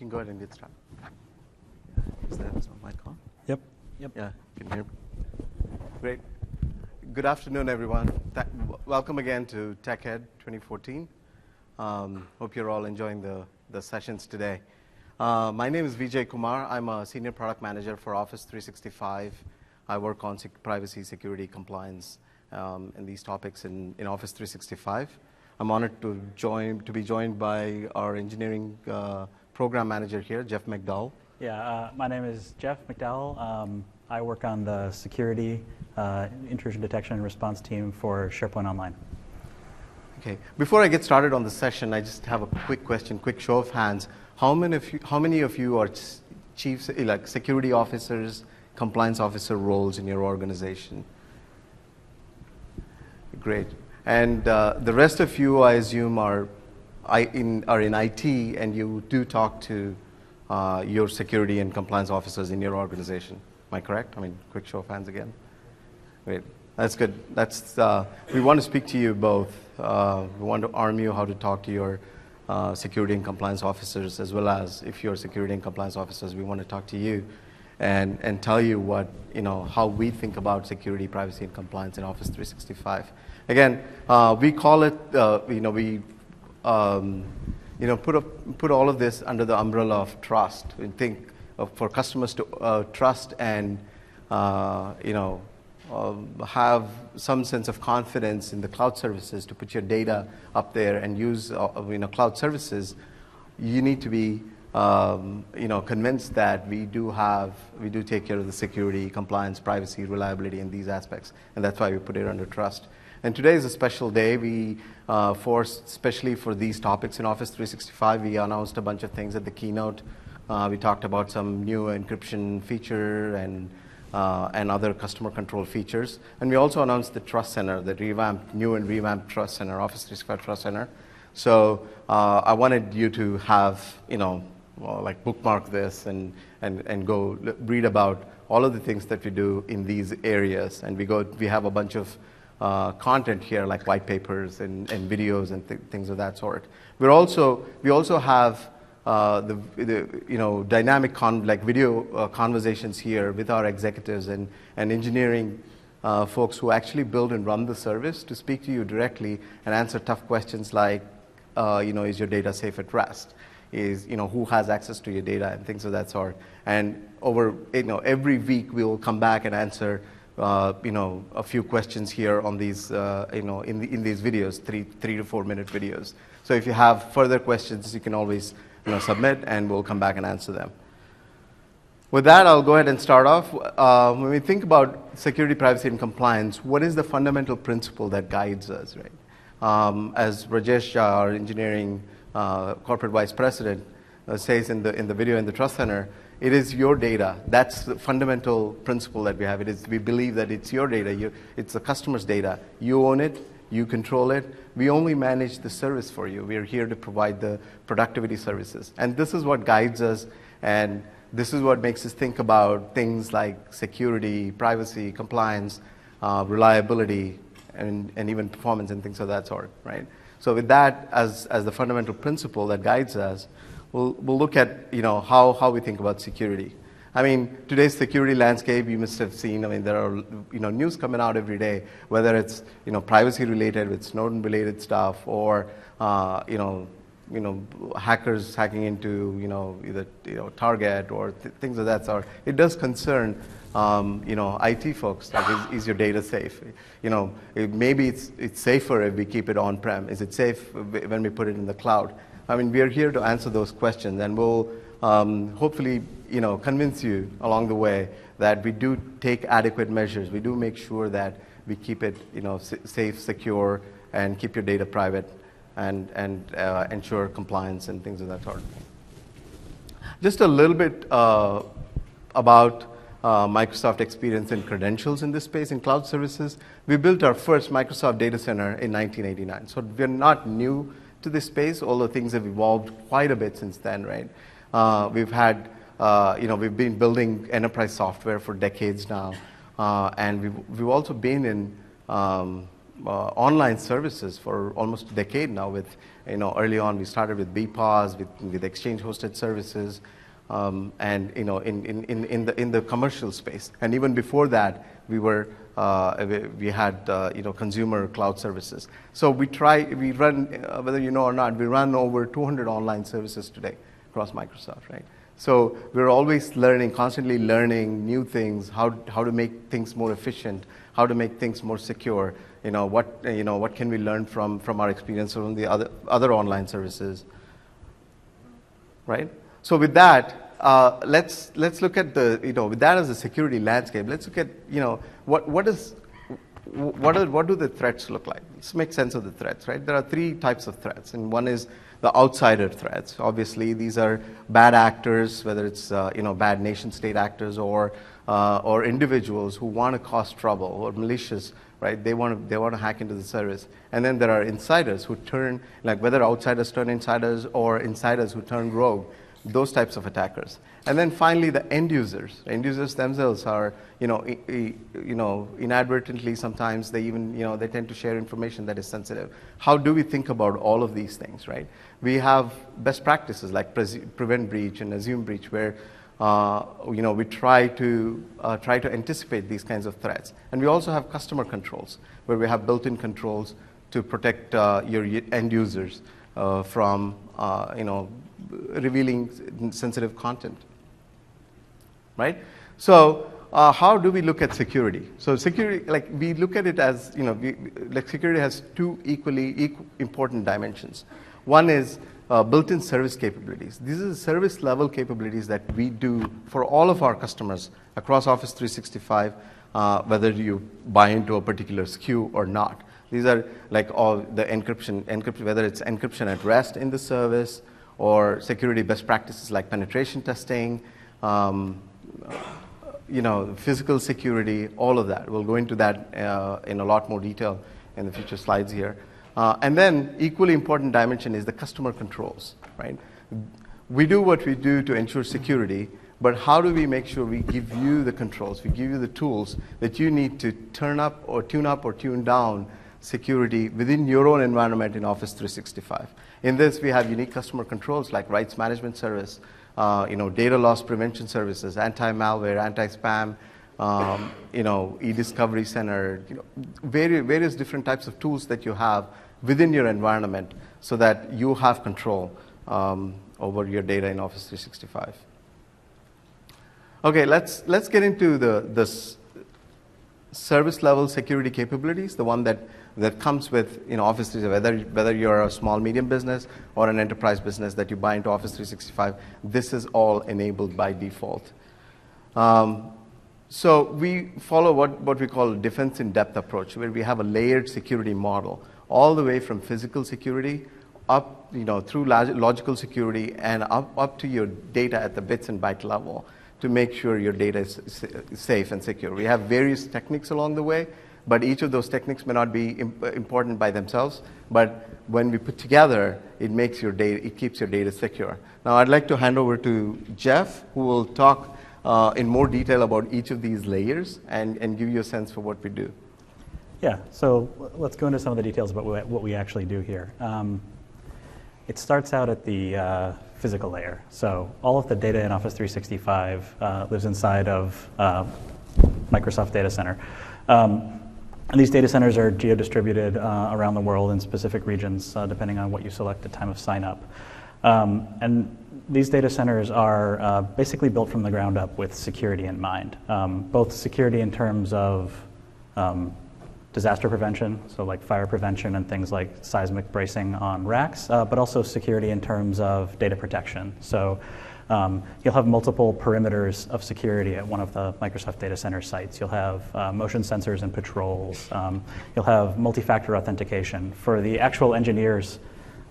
can go ahead and get started. Is that my mic on? Yep. Yeah, you can hear me. Great. Good afternoon, everyone. Welcome again to TechEd 2014. Hope you're all enjoying the sessions today. My name is Vijay Kumar. I'm a senior product manager for Office 365. I work on privacy, security, compliance, and these topics in Office 365. I'm honored to be joined by our engineering program manager here, Jeff McDowell. Yeah, my name is Jeff McDowell. I work on the security intrusion detection and response team for SharePoint Online. Okay. Before I get started on the session, I just have a quick question, quick show of hands. How many of you are chiefs, like security officers, compliance officer roles in your organization? Great. And the rest of you, I assume, are in IT, and you do talk to your security and compliance officers in your organization. Am I correct? I mean, quick show of hands again. Great. That's good. We want to speak to you both. We want to arm you how to talk to your security and compliance officers, as well as if you're security and compliance officers, we want to talk to you and tell you how we think about security, privacy, and compliance in Office 365. Again, we call it, we put all of this under the umbrella of trust. We think for customers to trust and have some sense of confidence in the cloud services to put your data up there and use cloud services. You need to be convinced that we do take care of the security, compliance, privacy, reliability, and these aspects, and that's why we put it under trust. And today is a special day. Especially for these topics in Office 365, we announced a bunch of things at the keynote. We talked about some new encryption feature and other customer control features. And we also announced the Trust Center, the new and revamped Trust Center, Office 365 Trust Center. So I wanted you to have, bookmark this and go read about all of the things that we do in these areas. And we have a bunch of content here, like white papers and videos and things of that sort. We also have the dynamic video conversations here with our executives and engineering folks who actually build and run the service to speak to you directly and answer tough questions like, is your data safe at rest? Who has access to your data and things of that sort. And every week we will come back and answer a few questions here on these, in these videos, 3 to 4 minute videos. So if you have further questions, you can always, submit, and we'll come back and answer them. With that, I'll go ahead and start off. When we think about security, privacy, and compliance, what is the fundamental principle that guides us, right? As Rajesh Jha, our engineering corporate vice president, says in the video in the Trust Center, it is your data. That's the fundamental principle that we have. We believe that it's your data. It's the customer's data. You own it. You control it. We only manage the service for you. We are here to provide the productivity services. And this is what guides us, and this is what makes us think about things like security, privacy, compliance, reliability, and even performance and things of that sort, right? So with that as the fundamental principle that guides us, we'll look at how we think about security. I mean, today's security landscape, you must have seen. I mean, there are news coming out every day, whether it's privacy related with Snowden related stuff, or hackers hacking into either Target or things of that sort. It does concern IT folks. Like, is your data safe? Maybe it's safer if we keep it on-prem. Is it safe when we put it in the cloud? I mean, we are here to answer those questions, and we'll hopefully, convince you along the way that we do take adequate measures. We do make sure that we keep it, safe, secure, and keep your data private, and ensure compliance and things of that sort. Just a little bit about Microsoft experience and credentials in this space in cloud services. We built our first Microsoft data center in 1989, so we're not new to this space, although things have evolved quite a bit since then, right? We've been building enterprise software for decades now, and we've also been in online services for almost a decade now. With early on we started with BPOS, with exchange hosted services, and in the commercial space. And even before that, we had consumer cloud services. So we run, whether you know or not, we run over 200 online services today across Microsoft, right? So we're always constantly learning new things, how to make things more efficient, how to make things more secure. What can we learn from our experience from the other online services, right? So with that, let's look at with that as a security landscape. Let's look at what do the threats look like? Let's make sense of the threats, right? There are three types of threats, and one is the outsider threats. Obviously, these are bad actors, whether it's bad nation-state actors or individuals who want to cause trouble, or malicious, right? They want to hack into the service. And then there are insiders who turn, like whether outsiders turn insiders or insiders who turn rogue, those types of attackers. And then finally, the end users. End users themselves are, inadvertently sometimes they even, they tend to share information that is sensitive. How do we think about all of these things, right? We have best practices like prevent breach and assume breach, where we try to anticipate these kinds of threats. And we also have customer controls, where we have built-in controls to protect your end users from, revealing sensitive content, right? So how do we look at security? So security, like we look at it as, security has two equally important dimensions. One is built-in service capabilities. These are the service level capabilities that we do for all of our customers across Office 365, whether you buy into a particular SKU or not. These are like all the encryption, whether it's encryption at rest in the service, or security best practices like penetration testing, physical security, all of that. We'll go into that in a lot more detail in the future slides here. And then equally important dimension is the customer controls, right? We do what we do to ensure security, but how do we make sure we give you the controls, we give you the tools that you need to tune up or tune down security within your own environment in Office 365. In this, we have unique customer controls like rights management service, data loss prevention services, anti-malware, anti-spam, e-discovery center, various different types of tools that you have within your environment so that you have control over your data in Office 365. Okay, let's get into the service level security capabilities, the one that comes with Office 365, whether you're a small, medium business or an enterprise business that you buy into Office 365, this is all enabled by default. So we follow what we call a defense in depth approach, where we have a layered security model, all the way from physical security up, through logical security and up to your data at the bits and byte level to make sure your data is safe and secure. We have various techniques along the way, but each of those techniques may not be important by themselves. But when we put together, it keeps your data secure. Now, I'd like to hand over to Jeff, who will talk in more detail about each of these layers and give you a sense for what we do. Yeah, so let's go into some of the details about what we actually do here. It starts out at the physical layer. So all of the data in Office 365 lives inside of Microsoft Data Center. And these data centers are geo-distributed around the world in specific regions, depending on what you select at time of sign up. And these data centers are basically built from the ground up with security in mind, both security in terms of disaster prevention, so like fire prevention and things like seismic bracing on racks, but also security in terms of data protection. So you'll have multiple perimeters of security at one of the Microsoft Data Center sites. You'll have motion sensors and patrols. You'll have multi-factor authentication. For the actual engineers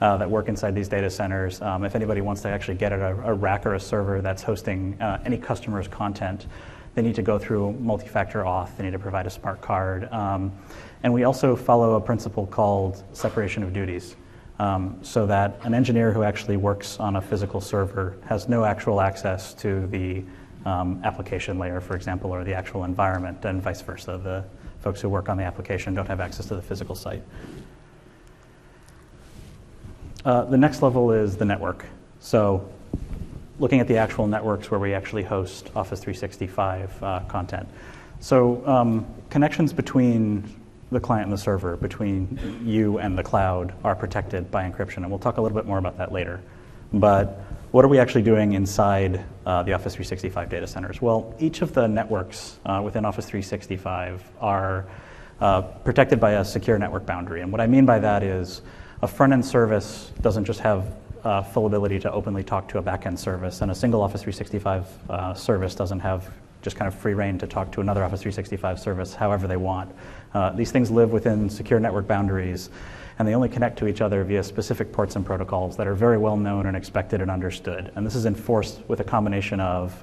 that work inside these data centers, if anybody wants to actually get at a rack or a server that's hosting any customer's content, they need to go through multi-factor auth. They need to provide a smart card. And we also follow a principle called separation of duties, so that an engineer who actually works on a physical server has no actual access to the application layer, for example, or the actual environment, and vice versa. The Folks who work on the application don't have access to the physical site. The next level is the network. So looking at the actual networks where we actually host Office 365 content. So connections between the client and the server, between you and the cloud, are protected by encryption, and we'll talk a little bit more about that later. But what are we actually doing inside the Office 365 data centers? Well, each of the networks within Office 365 are protected by a secure network boundary. And what I mean by that is a front-end service doesn't just have full ability to openly talk to a back-end service, and a single Office 365 service doesn't have just kind of free reign to talk to another Office 365 service however they want. These things live within secure network boundaries, and they only connect to each other via specific ports and protocols that are very well known and expected and understood. And this is enforced with a combination of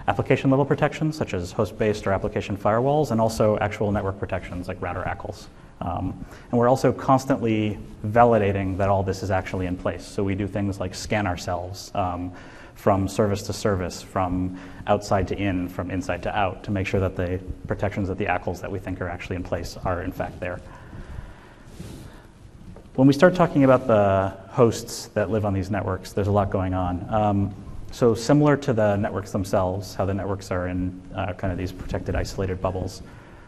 application level protections, such as host-based or application firewalls, and also actual network protections like router ACLs. And we're also constantly validating that all this is actually in place. So we do things like scan ourselves from service to service, from outside to in, from inside to out, to make sure that the protections of the ACLs that we think are actually in place are in fact there. When we start talking about the hosts that live on these networks, there's a lot going on. So similar to the networks themselves, how the networks are in kind of these protected, isolated bubbles,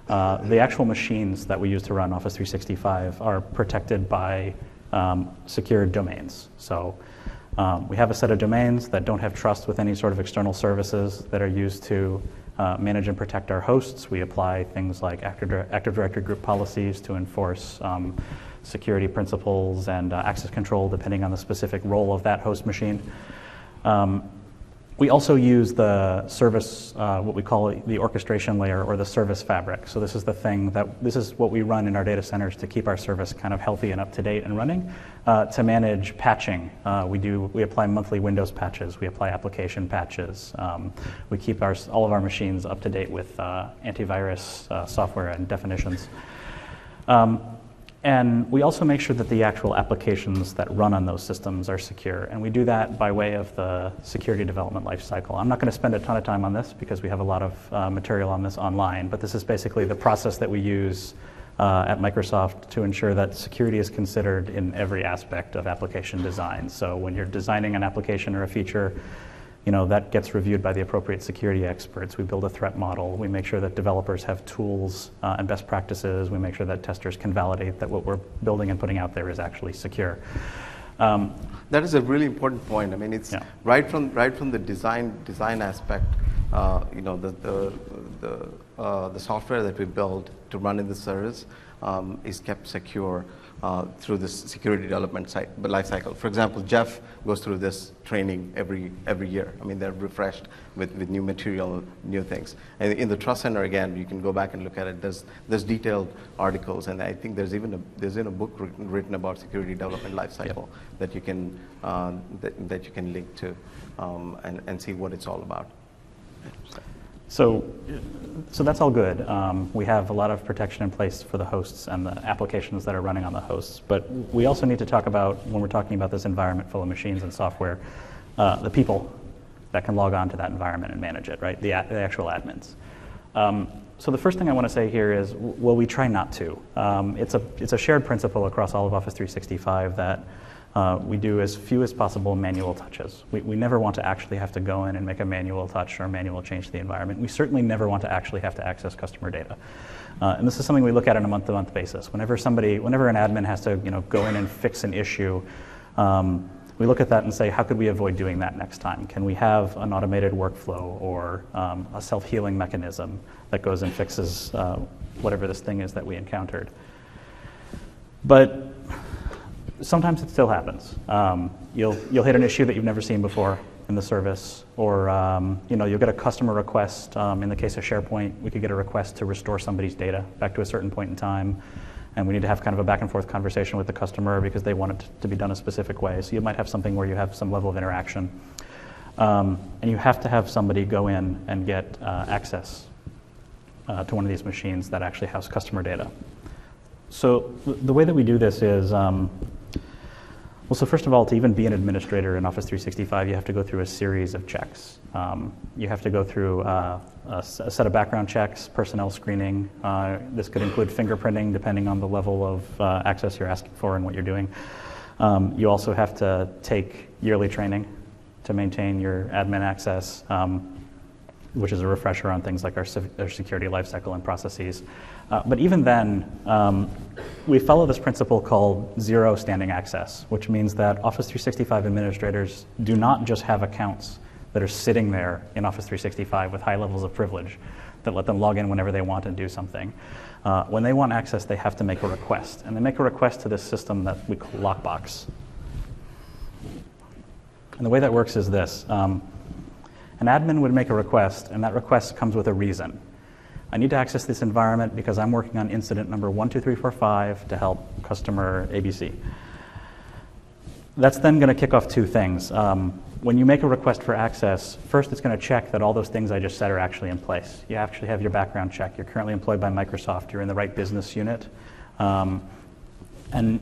the actual machines that we use to run Office 365 are protected by secured domains. So we have a set of domains that don't have trust with any sort of external services that are used to manage and protect our hosts. We apply things like Active Directory group policies to enforce security principles and access control depending on the specific role of that host machine. We also use the service, what we call the orchestration layer or the service fabric. So this is this is what we run in our data centers to keep our service kind of healthy and up to date and running. To manage patching, we apply monthly Windows patches. We apply application patches. We keep all of our machines up to date with antivirus software and definitions. And we also make sure that the actual applications that run on those systems are secure. And we do that by way of the security development lifecycle. I'm not going to spend a ton of time on this because we have a lot of material on this online, but this is basically the process that we use at Microsoft to ensure that security is considered in every aspect of application design. So when you're designing an application or a feature, that gets reviewed by the appropriate security experts. We build a threat model. We make sure that developers have tools and best practices. We make sure that testers can validate that what we're building and putting out there is actually secure. That is a really important point. I mean, it's right from the design aspect. The software that we build to run in the service is kept secure through this security development life cycle. For example, Jeff goes through this training every year. I mean, they're refreshed with new material, new things. And in the Trust Center, again, you can go back and look at it. There's detailed articles, and I think there's even a book written about security development life cycle that you can that you can link to and see what it's all about. So that's all good. We have a lot of protection in place for the hosts and the applications that are running on the hosts. But we also need to talk about, when we're talking about this environment full of machines and software, the people that can log on to that environment and manage it, right? The actual admins. So the first thing I want to say here is, well, we try not to. It's a shared principle across all of Office 365 that we do as few as possible manual touches. We never want to actually have to go in and make a manual touch or a manual change to the environment. We certainly never want to actually have to access customer data. And this is something we look at on a month-to-month basis. Whenever an admin has to go in and fix an issue, we look at that and say, how could we avoid doing that next time? Can we have an automated workflow or a self-healing mechanism that goes and fixes whatever this thing is that we encountered? But sometimes it still happens. You'll hit an issue that you've never seen before in the service, or you'll get a customer request. In the case of SharePoint, we could get a request to restore somebody's data back to a certain point in time, and we need to have kind of a back and forth conversation with the customer because they want it to be done a specific way. So you might have something where you have some level of interaction, and you have to have somebody go in and get access to one of these machines that actually has customer data. So the way that we do this is Well, so first of all, to even be an administrator in Office 365, you have to go through a series of checks. You have to go through a set of background checks, personnel screening. This could include fingerprinting, depending on the level of access you're asking for and what you're doing. You also have to take yearly training to maintain your admin access, which is a refresher on things like our security lifecycle and processes. But even then, we follow this principle called zero standing access, which means that Office 365 administrators do not just have accounts that are sitting there in Office 365 with high levels of privilege that let them log in whenever they want and do something. When they want access, they have to make a request. And they make a request to this system that we call Lockbox. And the way that works is this. An admin would make a request, and that request comes with a reason. I need to access this environment because I'm working on incident number 12345 to help customer ABC. That's then going to kick off two things. When you make a request for access, first it's going to check that all those things I just said are actually in place. You actually have your background check. You're currently employed by Microsoft. You're in the right business unit. And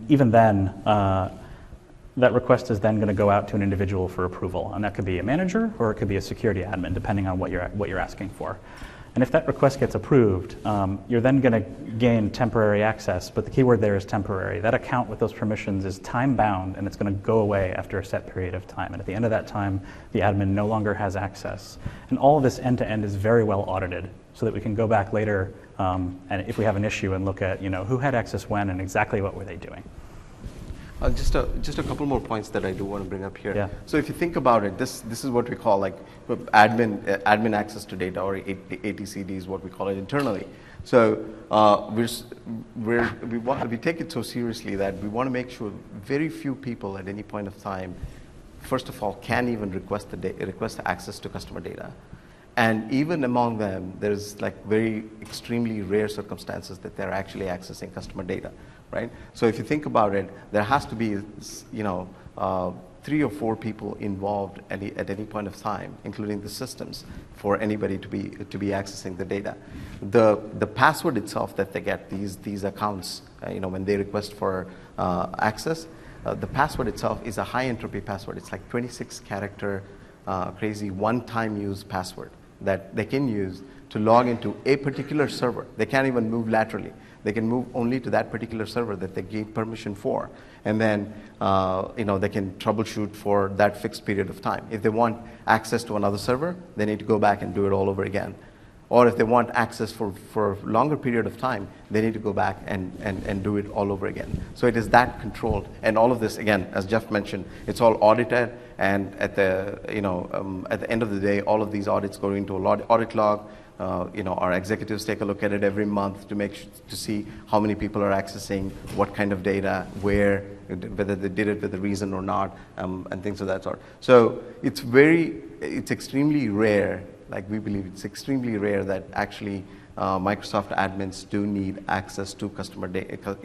even then, that request is then going to go out to an individual for approval. And that could be a manager or it could be a security admin, depending on what you're asking for. And if that request gets approved, you're then going to gain temporary access, but the keyword there is temporary. That account with those permissions is time-bound, and it's going to go away after a set period of time. And at the end of that time, the admin no longer has access. And all of this end-to-end is very well audited, so that we can go back later, and if we have an issue, and look at who had access when and exactly what were they doing. Just a couple more points that I do want to bring up here. Yeah. So if you think about it, this is what we call like admin access to data, or ATCD is what we call it internally. So we take it so seriously that we want to make sure very few people at any point of time, first of all, can even request access to customer data. And even among them, there's like very extremely rare circumstances that they're actually accessing customer data, right? So if you think about it, there has to be, 3 or 4 people involved at any point of time, including the systems, for anybody to be accessing the data. The password itself that they get, these accounts, when they request for access, the password itself is a high entropy password. It's like 26 character crazy one-time use password that they can use to log into a particular server. They can't even move laterally. They can move only to that particular server that they gave permission for. And then they can troubleshoot for that fixed period of time. If they want access to another server, they need to go back and do it all over again. Or if they want access for a longer period of time, they need to go back and do it all over again. So it is that controlled. And all of this, again, as Jeff mentioned, it's all audited. And at the end of the day, all of these audits go into an audit log. Our executives take a look at it every month to see how many people are accessing, what kind of data, where, whether they did it with a reason or not, and things of that sort. So it's extremely rare. Like, we believe it's extremely rare that actually Microsoft admins do need access to customer data,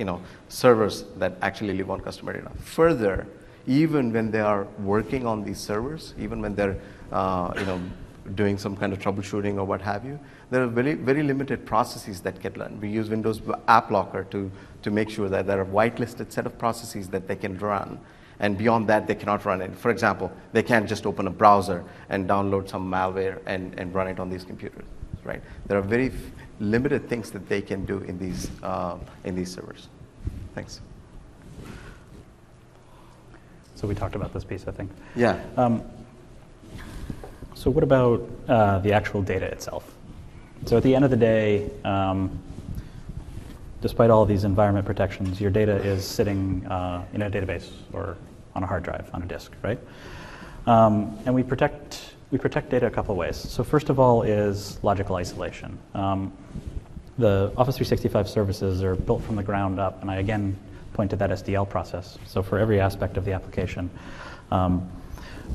servers that actually live on customer data. Further, even when they are working on these servers, even when they're doing some kind of troubleshooting or what have you, there are very, very limited processes that get run. We use Windows App Locker to make sure that there are a whitelisted set of processes that they can run. And beyond that, they cannot run it. For example, they can't just open a browser and download some malware and run it on these computers, right? There are very limited things that they can do in these servers. Thanks. So we talked about this piece, I think. Yeah. So what about the actual data itself? So at the end of the day, despite all of these environment protections, your data is sitting in a database or on a hard drive, on a disk, right? And we protect data a couple of ways. So first of all is logical isolation. The Office 365 services are built from the ground up, and I again point to that SDL process. So for every aspect of the application,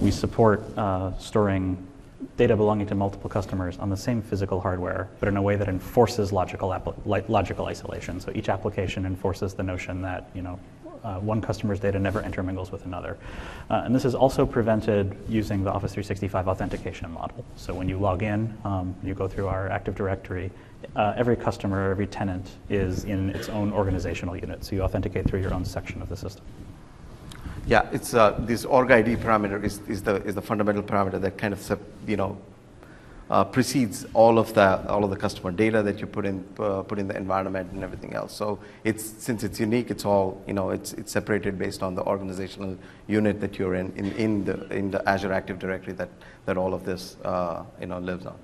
we support storing data belonging to multiple customers on the same physical hardware, but in a way that enforces logical isolation. So each application enforces the notion that one customer's data never intermingles with another. And this is also prevented using the Office 365 authentication model. So when you log in, you go through our Active Directory, every customer, every tenant is in its own organizational unit. So you authenticate through your own section of the system. Yeah, it's this org ID parameter is the fundamental parameter that kind of precedes all of the customer data that you put in the environment and everything else. So since it's unique, it's all it's separated based on the organizational unit that you're in the Azure Active Directory that all of this lives on.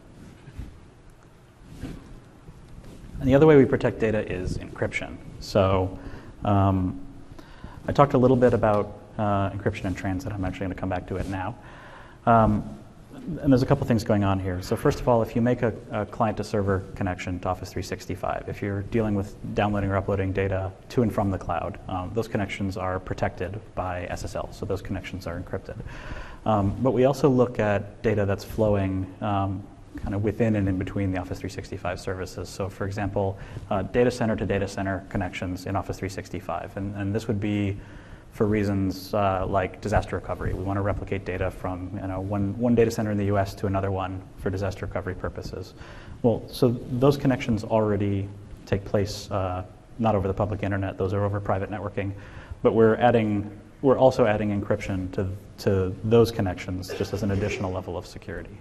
And the other way we protect data is encryption. So I talked a little bit about encryption in transit. I'm actually going to come back to it now. And there's a couple things going on here. So first of all, if you make a client-to-server connection to Office 365, if you're dealing with downloading or uploading data to and from the cloud, those connections are protected by SSL, so those connections are encrypted. But we also look at data that's flowing kind of within and in between the Office 365 services. So for example, data center to data center connections in Office 365. And this would be for reasons like disaster recovery. We want to replicate data from one data center in the US to another one for disaster recovery purposes. Well, so those connections already take place not over the public internet, those are over private networking, but we're also adding encryption to those connections just as an additional level of security.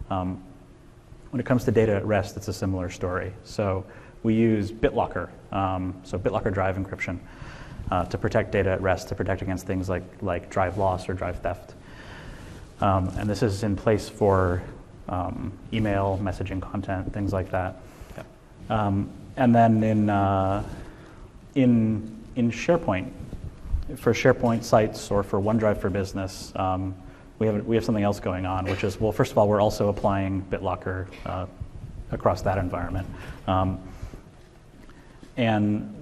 When it comes to data at rest, it's a similar story. So we use BitLocker, so BitLocker drive encryption, to protect data at rest, to protect against things like drive loss or drive theft. And this is in place for email, messaging content, things like that. Yeah. And then in SharePoint, for SharePoint sites or for OneDrive for Business, we have something else going on, which is, well, first of all, we're also applying BitLocker across that environment. And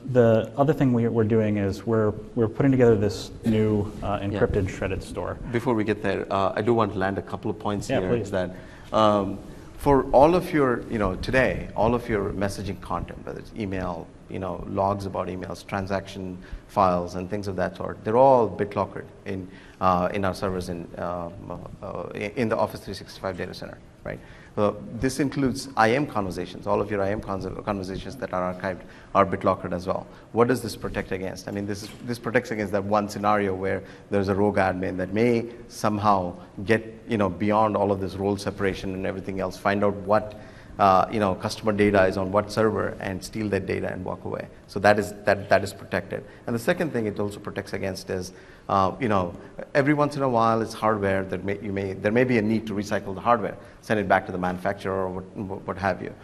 the other thing we're doing is we're putting together this new encrypted shredded store. Before we get there, I do want to land a couple of points here. Please. That for all of your, today, all of your messaging content, whether it's email, logs about emails, transaction files, and things of that sort, they're all BitLockered in our servers in the Office 365 data center, right? This includes IM conversations. All of your IM conversations that are archived are BitLockered as well. What does this protect against? I mean, this protects against that one scenario where there's a rogue admin that may somehow get beyond all of this role separation and everything else, find out what customer data is on what server and steal that data and walk away. So that is protected. And the second thing it also protects against is, every once in a while it's hardware that there may be a need to recycle the hardware, send it back to the manufacturer or what have you.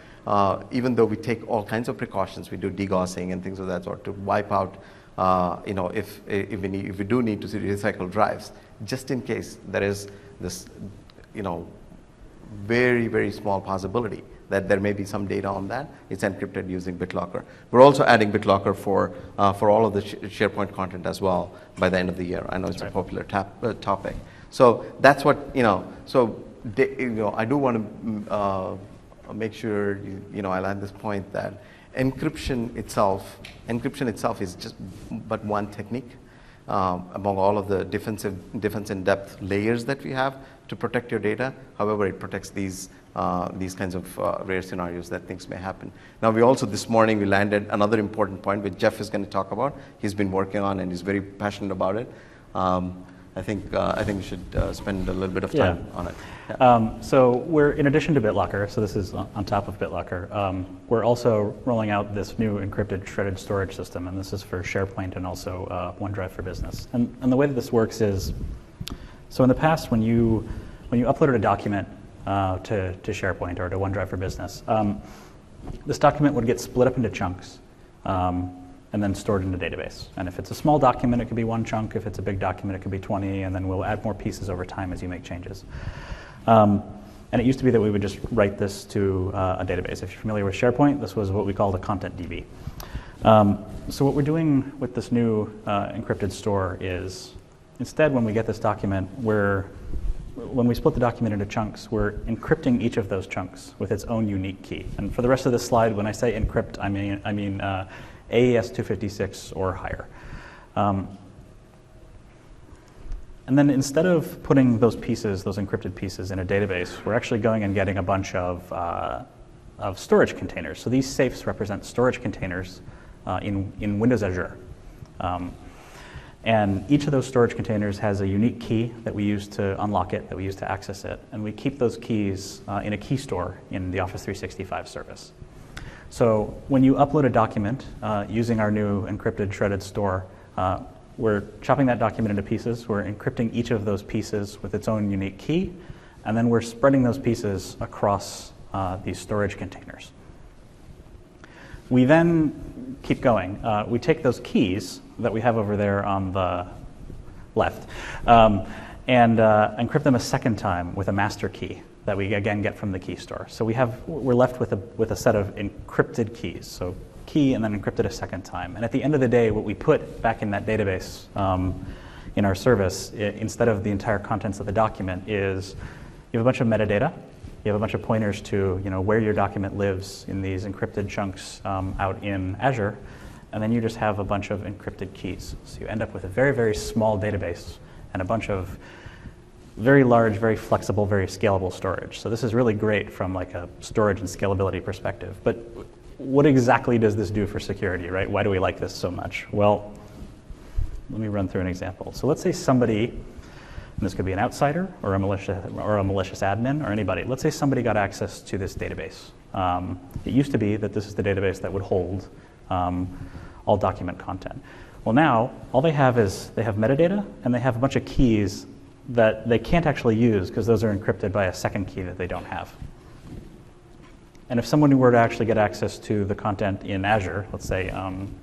Even though we take all kinds of precautions, we do degaussing and things of that sort to wipe out, if we do need to recycle drives, just in case there is this, very, very small possibility that there may be some data on that. It's encrypted using BitLocker. We're also adding BitLocker for all of the SharePoint content as well by the end of the year. I know it's a popular topic. So that's what, I do want to make sure, I land this point that encryption itself is just but one technique among all of the defense in depth layers that we have to protect your data. However, it protects these kinds of rare scenarios that things may happen. Now, this morning we landed another important point which Jeff is going to talk about. He's been working on and he's very passionate about it. I think we should spend a little bit of time on it. Yeah. So we're, in addition to BitLocker, so this is on top of BitLocker, we're also rolling out this new encrypted shredded storage system, and this is for SharePoint and also OneDrive for Business. And the way that this works is, so in the past when you uploaded a document to SharePoint or to OneDrive for Business, this document would get split up into chunks and then stored in a database. And if it's a small document, it could be one chunk. If it's a big document, it could be 20, and then we'll add more pieces over time as you make changes. And it used to be that we would just write this to a database. If you're familiar with SharePoint, this was what we called a content DB. So what we're doing with this new encrypted store is, instead, when we get this document, when we split the document into chunks, we're encrypting each of those chunks with its own unique key. And for the rest of this slide, when I say encrypt, I mean AES 256 or higher. And then instead of putting those encrypted pieces in a database, we're actually going and getting a bunch of storage containers. So these safes represent storage containers in Windows Azure. And each of those storage containers has a unique key that we use to unlock it, that we use to access it. And we keep those keys in a key store in the Office 365 service. So when you upload a document using our new encrypted shredded store, we're chopping that document into pieces. We're encrypting each of those pieces with its own unique key. And then we're spreading those pieces across these storage containers. We then keep going. We take those keys that we have over there on the left and encrypt them a second time with a master key that we again get from the key store. So we're left with a set of encrypted keys. So key and then encrypted a second time. And at the end of the day, what we put back in that database in our service, instead of the entire contents of the document, is you have a bunch of metadata. You have a bunch of pointers to where your document lives in these encrypted chunks out in Azure, and then you just have a bunch of encrypted keys. So you end up with a very, very small database and a bunch of very large, very flexible, very scalable storage. So this is really great from like a storage and scalability perspective. But what exactly does this do for security, right? Why do we like this so much? Well, let me run through an example. So let's say somebody, and this could be an outsider or a malicious admin or anybody. Let's say somebody got access to this database. It used to be that this is the database that would hold all document content. Well, now all they have is they have metadata and they have a bunch of keys that they can't actually use because those are encrypted by a second key that they don't have. And if someone were to actually get access to the content in Azure, let's say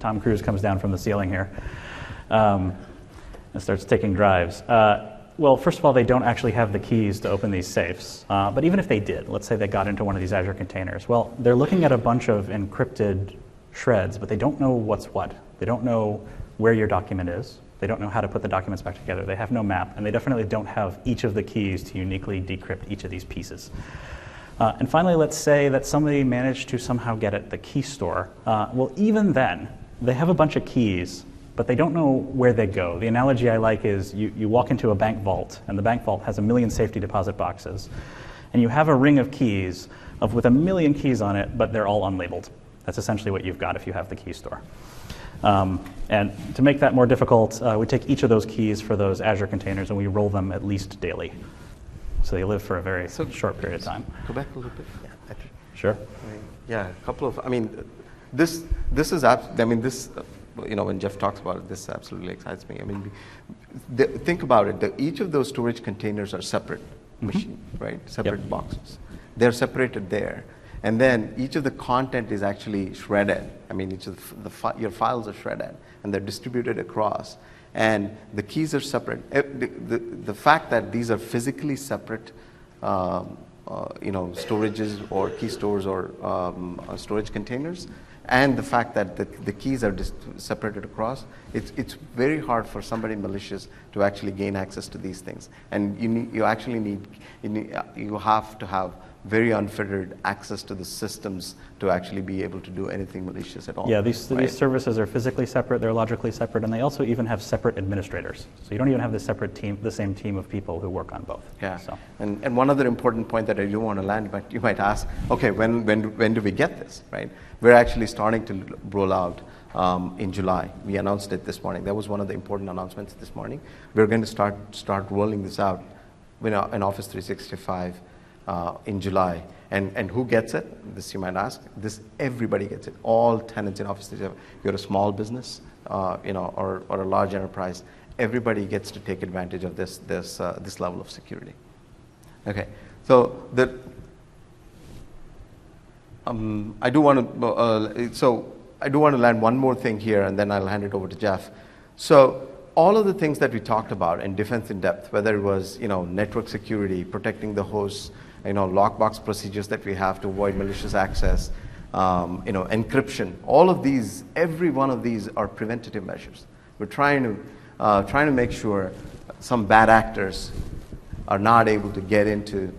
Tom Cruise comes down from the ceiling here and starts taking drives. Well, first of all, they don't actually have the keys to open these safes. But even if they did, let's say they got into one of these Azure containers, well, they're looking at a bunch of encrypted shreds, but they don't know what's what. They don't know where your document is. They don't know how to put the documents back together. They have no map, and they definitely don't have each of the keys to uniquely decrypt each of these pieces. And finally, let's say that somebody managed to somehow get at the key store. Well, even then, they have a bunch of keys, but they don't know where they go. The analogy I like is you walk into a bank vault, and the bank vault has 1 million safety deposit boxes. And you have a ring of keys with 1 million keys on it, but they're all unlabeled. That's essentially what you've got if you have the key store. And to make that more difficult, we take each of those keys for those Azure containers and we roll them at least daily. So they live for a very short period of time. Go back a little bit. Yeah, sure. Yeah, a couple of, this is, this, when Jeff talks about it, this absolutely excites me. Think about it. Each of those storage containers are separate machines, right? Separate boxes. They're separated there. And then each of the content is actually shredded. Each of your files are shredded, and they're distributed across. And the keys are separate. The fact that these are physically separate, storages or key stores or storage containers, and the fact that the keys are separated across, it's very hard for somebody malicious to actually gain access to these things. And you have to have very unfettered access to the systems to actually be able to do anything malicious at all. Yeah, these services are physically separate, they're logically separate, and they also even have separate administrators. So you don't even have the same team of people who work on both. Yeah, so. And one other important point that I do want to land, but you might ask, okay, when do we get this, right? We're actually starting to roll out in July. We announced it this morning. That was one of the important announcements this morning. We're going to start rolling this out in Office 365 in July. And who gets it? This you might ask. Everybody gets it. All tenants in Office 365. You're a small business, or a large enterprise. Everybody gets to take advantage of this level of security. Okay. So I do want to land one more thing here, and then I'll hand it over to Jeff. So all of the things that we talked about in defense in depth, whether it was network security, protecting the hosts, lockbox procedures that we have to avoid malicious access, encryption, all of these, every one of these are preventative measures. We're trying to make sure some bad actors are not able to get into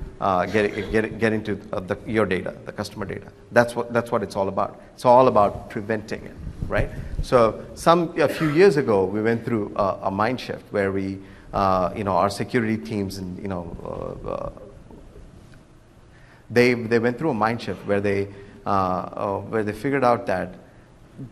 your data, the customer data. That's what it's all about. It's all about preventing it, right? So a few years ago, we went through a mind shift where we, our security teams and they went through a mind shift where they figured out that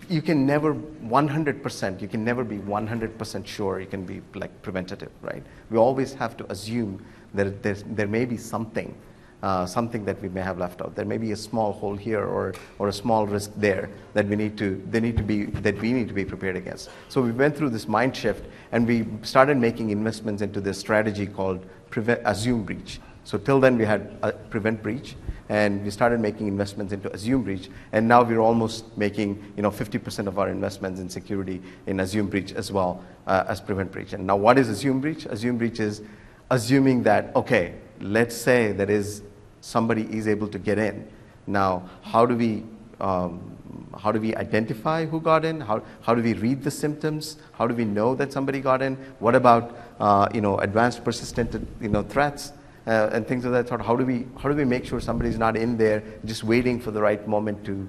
you can never 100%, you can never be 100% sure you can be like preventative, right? We always have to assume that there may be something that we may have left out. There may be a small hole here or a small risk there that we need to be prepared against. So we went through this mind shift, and we started making investments into this strategy called assume breach. So till then we had prevent breach, and we started making investments into assume breach, and now we're almost making 50% of our investments in security in assume breach as well as prevent breach. And now what is assume breach? Assume breach is assuming that, okay, let's say that is somebody is able to get in. Now, how do we identify who got in? How do we read the symptoms? How do we know that somebody got in? What about advanced persistent threats and things of that sort? How do we make sure somebody's not in there just waiting for the right moment to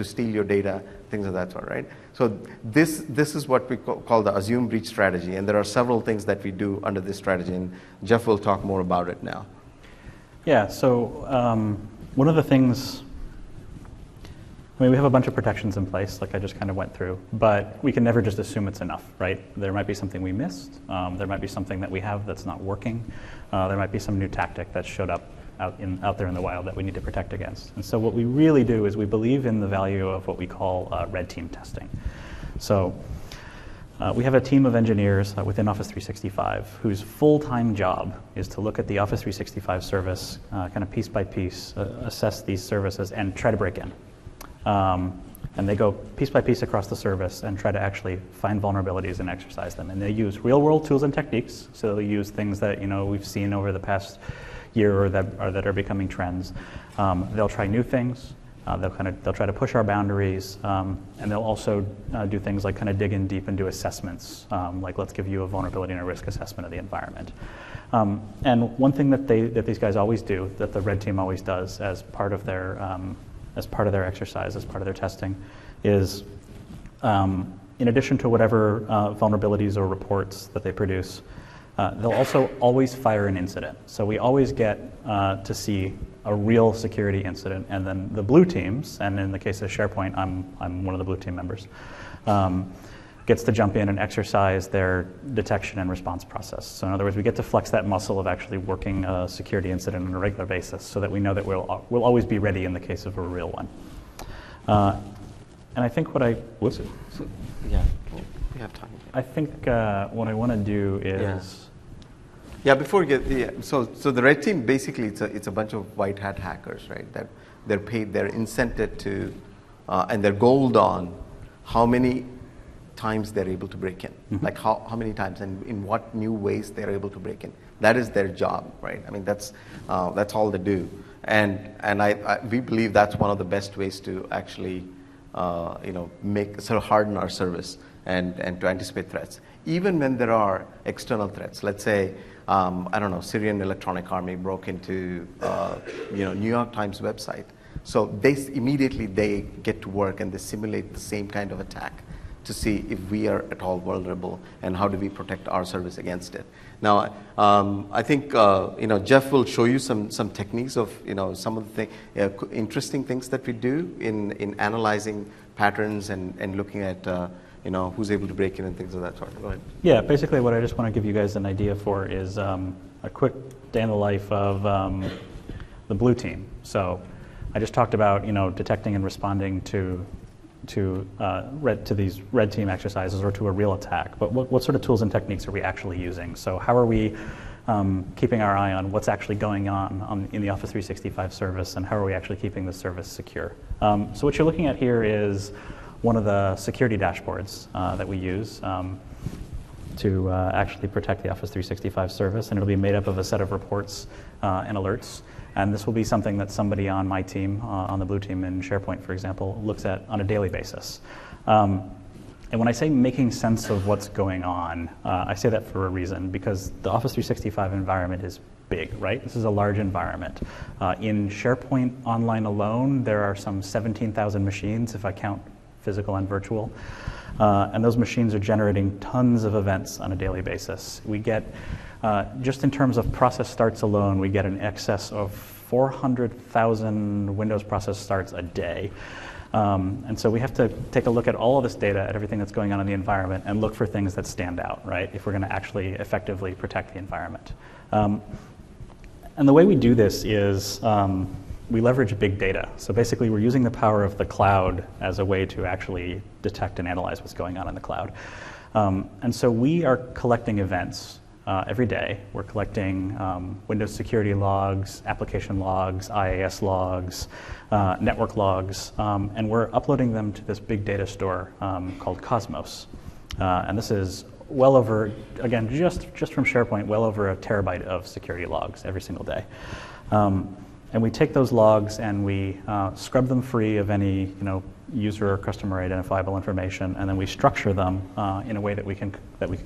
steal your data? Things of that sort, right? So this is what we call the assume breach strategy, and there are several things that we do under this strategy, and Jeff will talk more about it now. Yeah, so one of the things, we have a bunch of protections in place, like I just kind of went through, but we can never just assume it's enough, right? There might be something we missed. There might be something that we have that's not working. There might be some new tactic that showed up out there in the wild that we need to protect against. And so what we really do is we believe in the value of what we call red team testing. So we have a team of engineers within Office 365 whose full-time job is to look at the Office 365 service, kind of piece by piece, assess these services, and try to break in. And they go piece by piece across the service and try to actually find vulnerabilities and exercise them. And they use real-world tools and techniques. So they use things that we've seen over the past year or that are becoming trends. They'll try new things. They'll try to push our boundaries, and they'll also do things like kind of dig in deep and do assessments, like let's give you a vulnerability and a risk assessment of the environment. And one thing that these guys always do, that the red team always does as part of their exercise, as part of their testing, is in addition to whatever vulnerabilities or reports that they produce, they'll also always fire an incident. So we always get to see a real security incident, and then the blue teams, and in the case of SharePoint, I'm one of the blue team members, gets to jump in and exercise their detection and response process. So in other words, we get to flex that muscle of actually working a security incident on a regular basis, so that we know that we'll always be ready in the case of a real one. And I think what I whoops. So, yeah, we have time. I think what I want to do is. Yeah, before we get so the red team basically it's a bunch of white hat hackers, right? That they're paid, they're incented to, and they're goaled on how many times they're able to break in, like how many times and in what new ways they're able to break in. That is their job, right? I mean that's all they do, and we believe that's one of the best ways to actually make sort of harden our service and to anticipate threats, even when there are external threats. Let's say. I don't know, Syrian Electronic Army broke into, New York Times website. So they get to work and they simulate the same kind of attack to see if we are at all vulnerable and how do we protect our service against it. Now, I think Jeff will show you some techniques of some of the interesting things that we do in analyzing patterns and looking at. Who's able to break in and things of that sort. Go ahead. Yeah, basically what I just want to give you guys an idea for is a quick day in the life of the blue team. So I just talked about detecting and responding to these red team exercises or to a real attack. But what sort of tools and techniques are we actually using? So how are we keeping our eye on what's actually going on in the Office 365 service, and how are we actually keeping the service secure? So what you're looking at here is one of the security dashboards that we use to actually protect the Office 365 service, and it'll be made up of a set of reports and alerts. And this will be something that somebody on my team, on the blue team in SharePoint, for example, looks at on a daily basis. And when I say making sense of what's going on, I say that for a reason, because the Office 365 environment is big, right? This is a large environment. In SharePoint Online alone, there are some 17,000 machines, if I count physical and virtual, and those machines are generating tons of events on a daily basis. We get, just in terms of process starts alone, we get an excess of 400,000 Windows process starts a day. And so we have to take a look at all of this data, at everything that's going on in the environment, and look for things that stand out, right, if we're going to actually effectively protect the environment. And the way we do this is we leverage big data. So basically, we're using the power of the cloud as a way to actually detect and analyze what's going on in the cloud. And so we are collecting events every day. We're collecting Windows security logs, application logs, IAS logs, network logs, and we're uploading them to this big data store called Cosmos. And this is well over, again, just from SharePoint, well over a terabyte of security logs every single day. And we take those logs and we scrub them free of any user or customer identifiable information, and then we structure them in a way that we can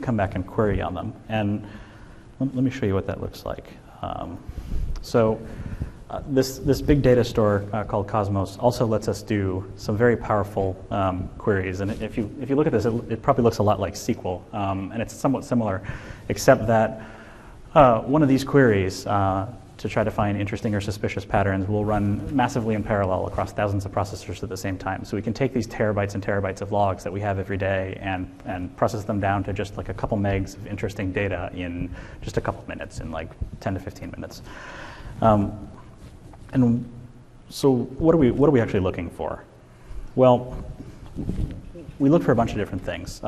come back and query on them. And let me show you what that looks like. This big data store called Cosmos also lets us do some very powerful queries. And if you look at this, it probably looks a lot like SQL, and it's somewhat similar, except that one of these queries to try to find interesting or suspicious patterns will run massively in parallel across thousands of processors at the same time. So we can take these terabytes and terabytes of logs that we have every day and process them down to just like a couple megs of interesting data in just a couple minutes, in like 10 to 15 minutes. And so what are we actually looking for? Well, we look for a bunch of different things.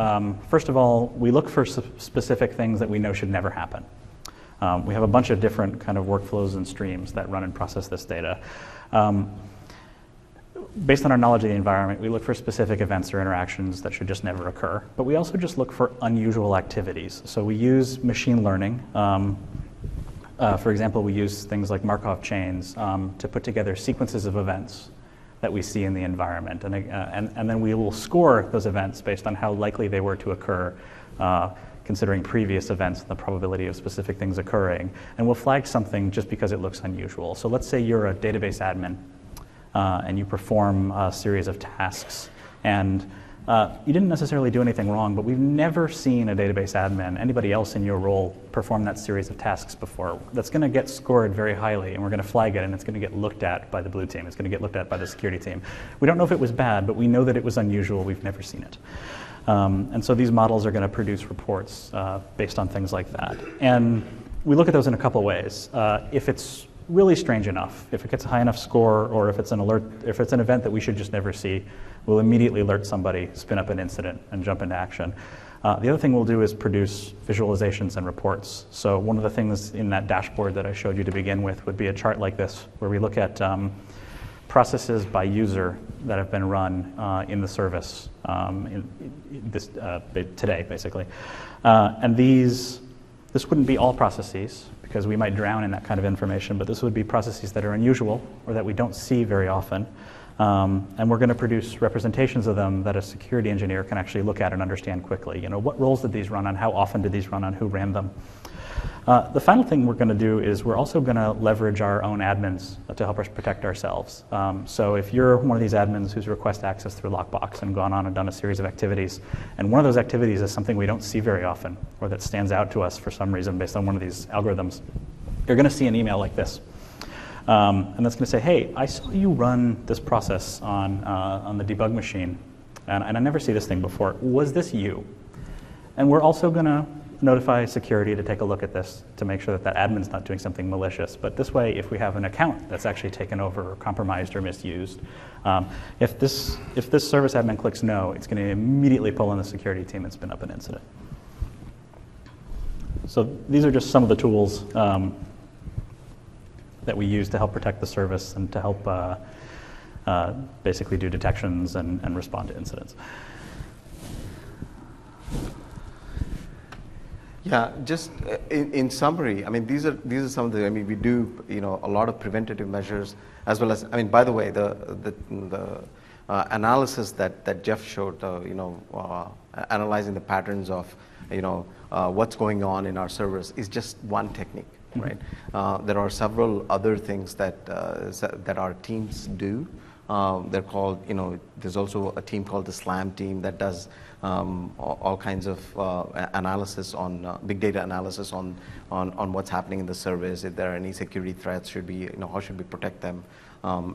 First of all, we look for specific things that we know should never happen. We have a bunch of different kind of workflows and streams that run and process this data. Based on our knowledge of the environment, we look for specific events or interactions that should just never occur. But we also just look for unusual activities. So we use machine learning. For example, we use things like Markov chains to put together sequences of events that we see in the environment. And then we will score those events based on how likely they were to occur, considering previous events and the probability of specific things occurring. And we'll flag something just because it looks unusual. So let's say you're a database admin and you perform a series of tasks. And you didn't necessarily do anything wrong, but we've never seen a database admin, anybody else in your role, perform that series of tasks before. That's going to get scored very highly, and we're going to flag it, and it's going to get looked at by the blue team. It's going to get looked at by the security team. We don't know if it was bad, but we know that it was unusual. We've never seen it. And so these models are going to produce reports based on things like that. And we look at those in a couple ways. If it's really strange enough, if it gets a high enough score, or if it's an alert, if it's an event that we should just never see, we'll immediately alert somebody, spin up an incident, and jump into action. The other thing we'll do is produce visualizations and reports. So one of the things in that dashboard that I showed you to begin with would be a chart like this, where we look at processes by user that have been run in the service today, basically. And this wouldn't be all processes, because we might drown in that kind of information, but this would be processes that are unusual or that we don't see very often. And we're going to produce representations of them that a security engineer can actually look at and understand quickly. What roles did these run on? How often did these run on? Who ran them? The final thing we're going to do is we're also going to leverage our own admins to help us protect ourselves. So if you're one of these admins who's requested access through Lockbox and gone on and done a series of activities, and one of those activities is something we don't see very often, or that stands out to us for some reason based on one of these algorithms, you're going to see an email like this. And that's going to say, hey, I saw you run this process on the debug machine, and I never see this thing before. Was this you? And we're also going to notify security to take a look at this to make sure that that admin's not doing something malicious. But this way, if we have an account that's actually taken over or compromised or misused, if this service admin clicks no, it's going to immediately pull in the security team and spin up an incident. So these are just some of the tools that we use to help protect the service and to help basically do detections and respond to incidents. Yeah, just in summary, I mean, these are some of the, I mean, we do, a lot of preventative measures, as well as, I mean, by the way, the analysis that Jeff showed, analyzing the patterns of, what's going on in our servers is just one technique, right? There are several other things that our teams do They're called, there's also a team called the SLAM team that does all kinds of analysis on big data analysis on what's happening in the service. If there are any security threats, how should we protect them,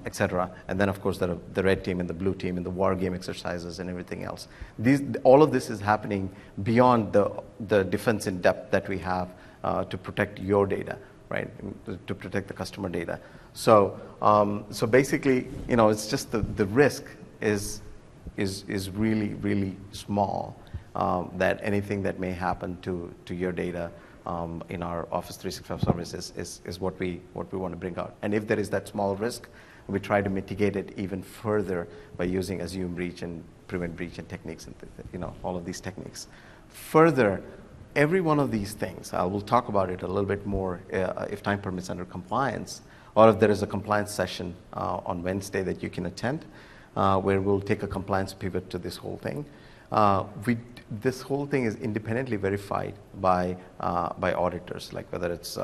etc. And then, of course, there are the red team and the blue team and the war game exercises and everything else. All of this is happening beyond the defense in depth that we have to protect your data, right? To protect the customer data. So basically, it's just the risk is really, really small, that anything that may happen to your data in our Office 365 services is what we want to bring out. And if there is that small risk, we try to mitigate it even further by using assume breach and prevent breach and techniques and all of these techniques. Further, every one of these things, I will talk about it a little bit more if time permits under compliance, or if there is a compliance session on Wednesday that you can attend, where we'll take a compliance pivot to this whole thing. This whole thing is independently verified by auditors, like whether it's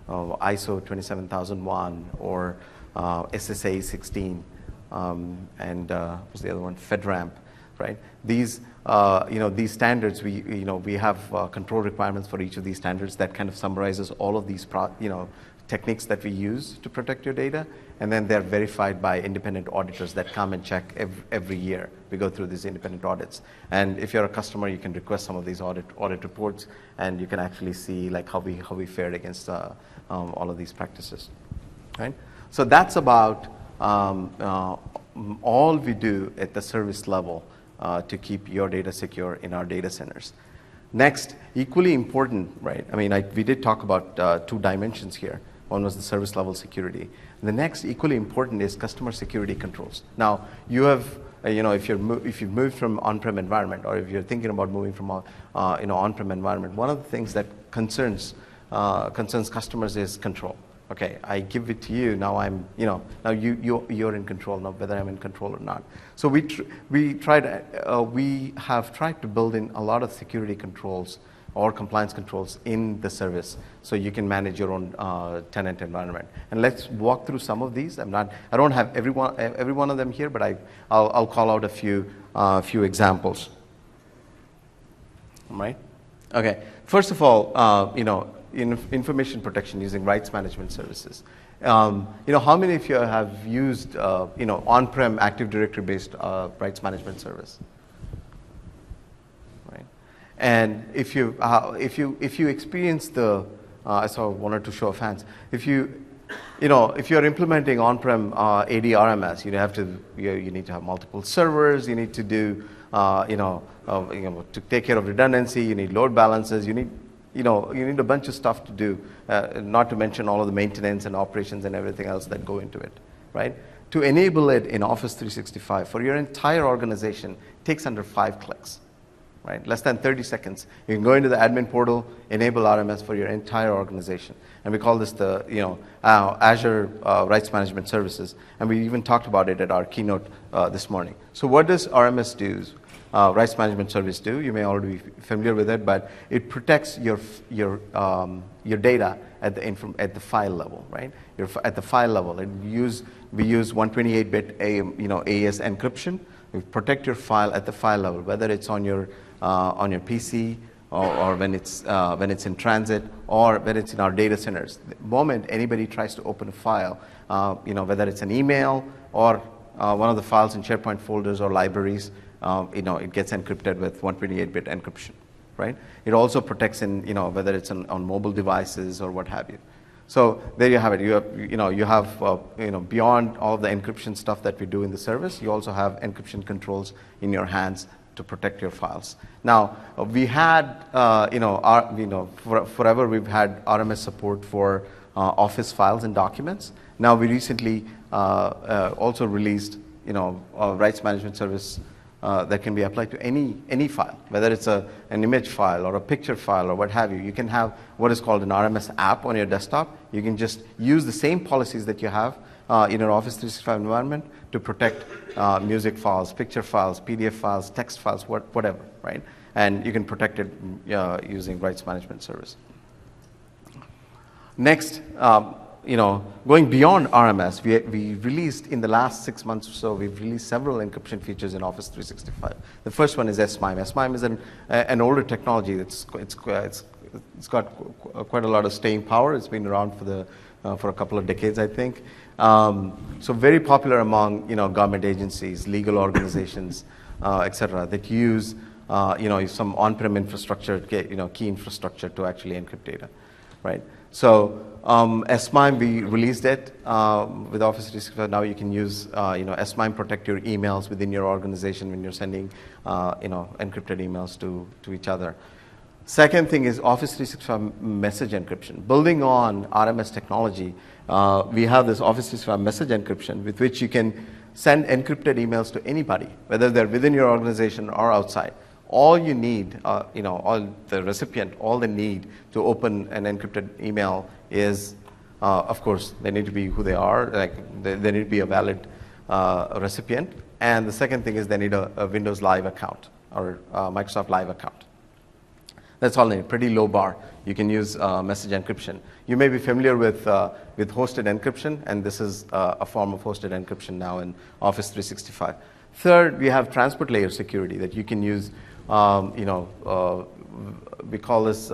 ISO 27001 or SSA 16, and what's the other one? FedRAMP, right? These standards, we have control requirements for each of these standards that kind of summarizes all of these techniques that we use to protect your data, and then they're verified by independent auditors that come and check every year. We go through these independent audits, and if you're a customer, you can request some of these audit reports, and you can actually see like how we fared against all of these practices, right? So that's about all we do at the service level to keep your data secure in our data centers. Next, equally important, right? I mean, we did talk about two dimensions here. One was the service level security. And the next, equally important, is customer security controls. Now, you have, if you've moved from on-prem environment, or if you're thinking about moving from on-prem environment, one of the things that concerns customers is control. Okay, I give it to you. Now now you're in control. Now whether I'm in control or not. So we have tried to build in a lot of security controls or compliance controls in the service, so you can manage your own tenant environment. And let's walk through some of these. I don't have every one of them here, but I'll call out a few examples. All right. Okay. First of all, information protection using rights management services. How many of you have used on-prem Active Directory based rights management service? Right. And if you experience I saw one or two show of hands. If you're implementing on-prem AD RMS, you need to have multiple servers. You need to do to take care of redundancy. You need load balancers. You need a bunch of stuff to do, not to mention all of the maintenance and operations and everything else that go into it, right? To enable it in Office 365 for your entire organization takes under 5 clicks, right? Less than 30 seconds. You can go into the admin portal, enable RMS for your entire organization. And we call this the Azure Rights Management Services. And we even talked about it at our keynote this morning. So what does RMS do? Rights Management Service do. You may already be familiar with it, but it protects your data at the file level, right? At the file level, and we use 128-bit AES encryption. We protect your file at the file level, whether it's on your PC or when it's in transit, or when it's in our data centers. The moment anybody tries to open a file, whether it's an email or one of the files in SharePoint folders or libraries, it gets encrypted with 128-bit encryption, right? It also protects in, whether it's on mobile devices or what have you. So there you have it. You have beyond all of the encryption stuff that we do in the service, you also have encryption controls in your hands to protect your files. Now, we had, forever we've had RMS support for Office files and documents. Now we recently also released, a rights management service that can be applied to any file, whether it's an image file or a picture file or what have you. You can have what is called an RMS app on your desktop. You can just use the same policies that you have in your Office 365 environment to protect music files, picture files, PDF files, text files, whatever, right? And you can protect it using rights management service. Next, going beyond RMS, we released in the last 6 months or so, we've released several encryption features in Office 365. The first one is S-MIME. S-MIME is an older technology. It's got quite a lot of staying power. It's been around for a couple of decades, I think. So very popular among government agencies, legal organizations, etc. that use some on-prem infrastructure, key infrastructure to actually encrypt data, right? So S-MIME, we released it with Office 365. Now you can use S-MIME protect your emails within your organization when you're sending encrypted emails to each other. Second thing is Office 365 message encryption. Building on RMS technology, we have this Office 365 message encryption with which you can send encrypted emails to anybody, whether they're within your organization or outside. All you need, all the recipient, all they need to open an encrypted email is, of course, they need to be who they are, like they need to be a valid recipient. And the second thing is they need a Windows Live account or Microsoft Live account. That's all they need, pretty low bar. You can use message encryption. You may be familiar with hosted encryption, and this is a form of hosted encryption now in Office 365. Third, we have transport layer security that you can use. We call this,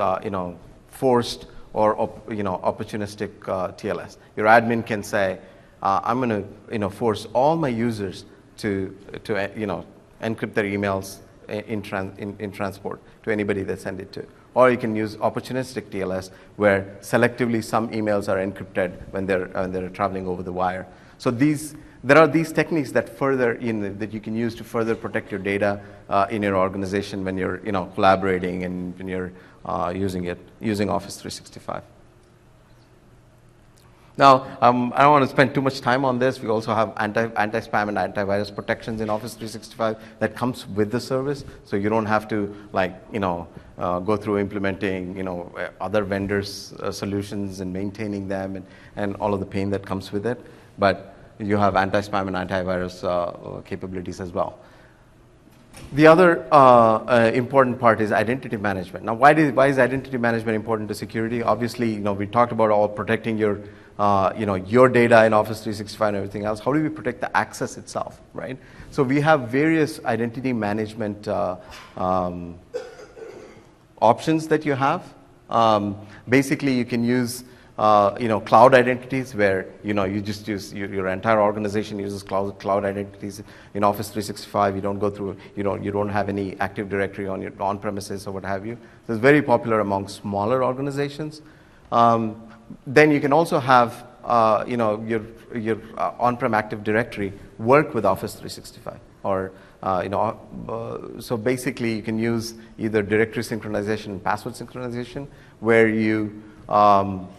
forced or opportunistic TLS. Your admin can say, I'm going to force all my users to encrypt their emails in transport to anybody they send it to. Or you can use opportunistic TLS, where selectively some emails are encrypted when they're traveling over the wire. So there are these techniques that that you can use to further protect your data in your organization when you're collaborating and when you're using Office 365. Now, I don't want to spend too much time on this. We also have anti-spam and antivirus protections in Office 365 that comes with the service, so you don't have to go through implementing other vendors' solutions and maintaining them and all of the pain that comes with it. But you have anti-spam and antivirus capabilities as well. The other important part is identity management. Now, why is identity management important to security? Obviously, we talked about all protecting your data in Office 365 and everything else. How do we protect the access itself, right? So we have various identity management options that you have. Basically, you can use cloud identities, where you just use your entire organization uses cloud identities in Office 365. You don't go through you don't have any Active Directory on your on-premises or what have you. So it's very popular among smaller organizations. Then you can also have your on-prem Active Directory work with Office 365, or so basically you can use either directory synchronization and password synchronization, where you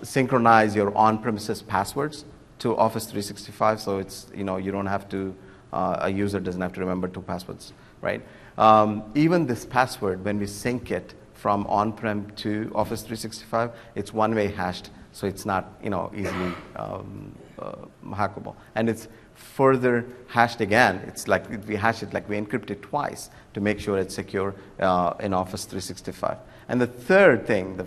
synchronize your on-premises passwords to Office 365, so it's you don't have to a user doesn't have to remember 2 passwords, right? Even this password, when we sync it from on-prem to Office 365, it's one-way hashed, so it's not easily hackable, and it's further hashed again. It's like we hash it, like we encrypt it twice to make sure it's secure in Office 365. And the third thing,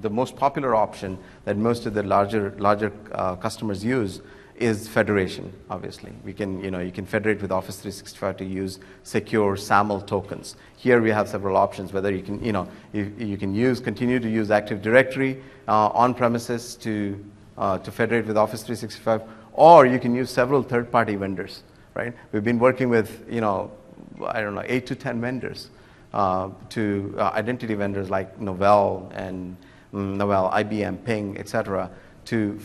the most popular option that most of the larger customers use is federation. Obviously, you can federate with Office 365 to use secure SAML tokens. Here we have several options, whether you can you can continue to use Active Directory on premises to federate with Office 365, or you can use several third-party vendors. Right? We've been working with 8 to 10 vendors. To identity vendors like Novell, IBM, Ping, etc., to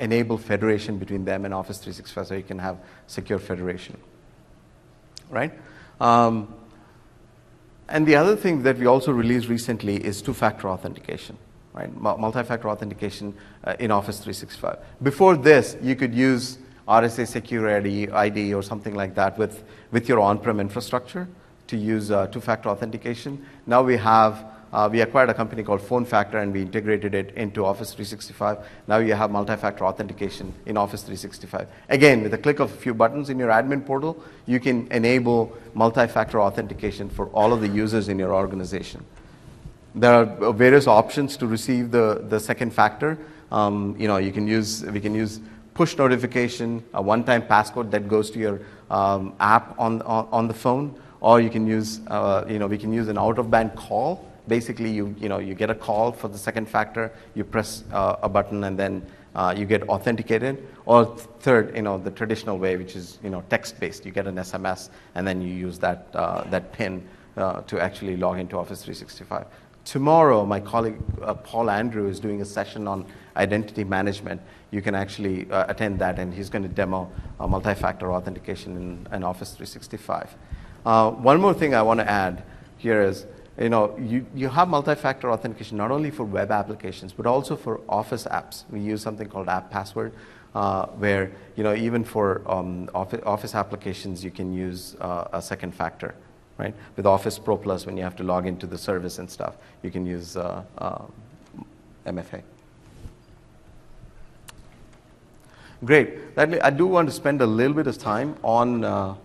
enable federation between them and Office 365, so you can have secure federation, right? And the other thing that we also released recently is two-factor authentication, right? Multi-factor authentication in Office 365. Before this, you could use RSA Secure ID or something like that with your on-prem infrastructure to use two-factor authentication. Now we acquired a company called PhoneFactor, and we integrated it into Office 365. Now you have multi-factor authentication in Office 365. Again, with a click of a few buttons in your admin portal, you can enable multi-factor authentication for all of the users in your organization. There are various options to receive the second factor. You know, we can use push notification, a one-time passcode that goes to your app on the phone, or you can use, you know, we can use an out-of-band call. Basically, you get a call for the second factor, you press a button, and then you get authenticated. Or third, you know, the traditional way, which is, you know, text-based. You get an SMS, and then you use that PIN to actually log into Office 365. Tomorrow, my colleague Paul Andrew is doing a session on identity management. You can actually attend that, and he's going to demo multi-factor authentication in Office 365. One more thing I want to add here is, you know, you have multi-factor authentication not only for web applications, but also for Office apps. We use something called App Password, where, you know, even for Office applications, you can use a second factor, right? With Office Pro Plus, when you have to log into the service and stuff, you can use MFA. Great. I do want to spend a little bit of time on,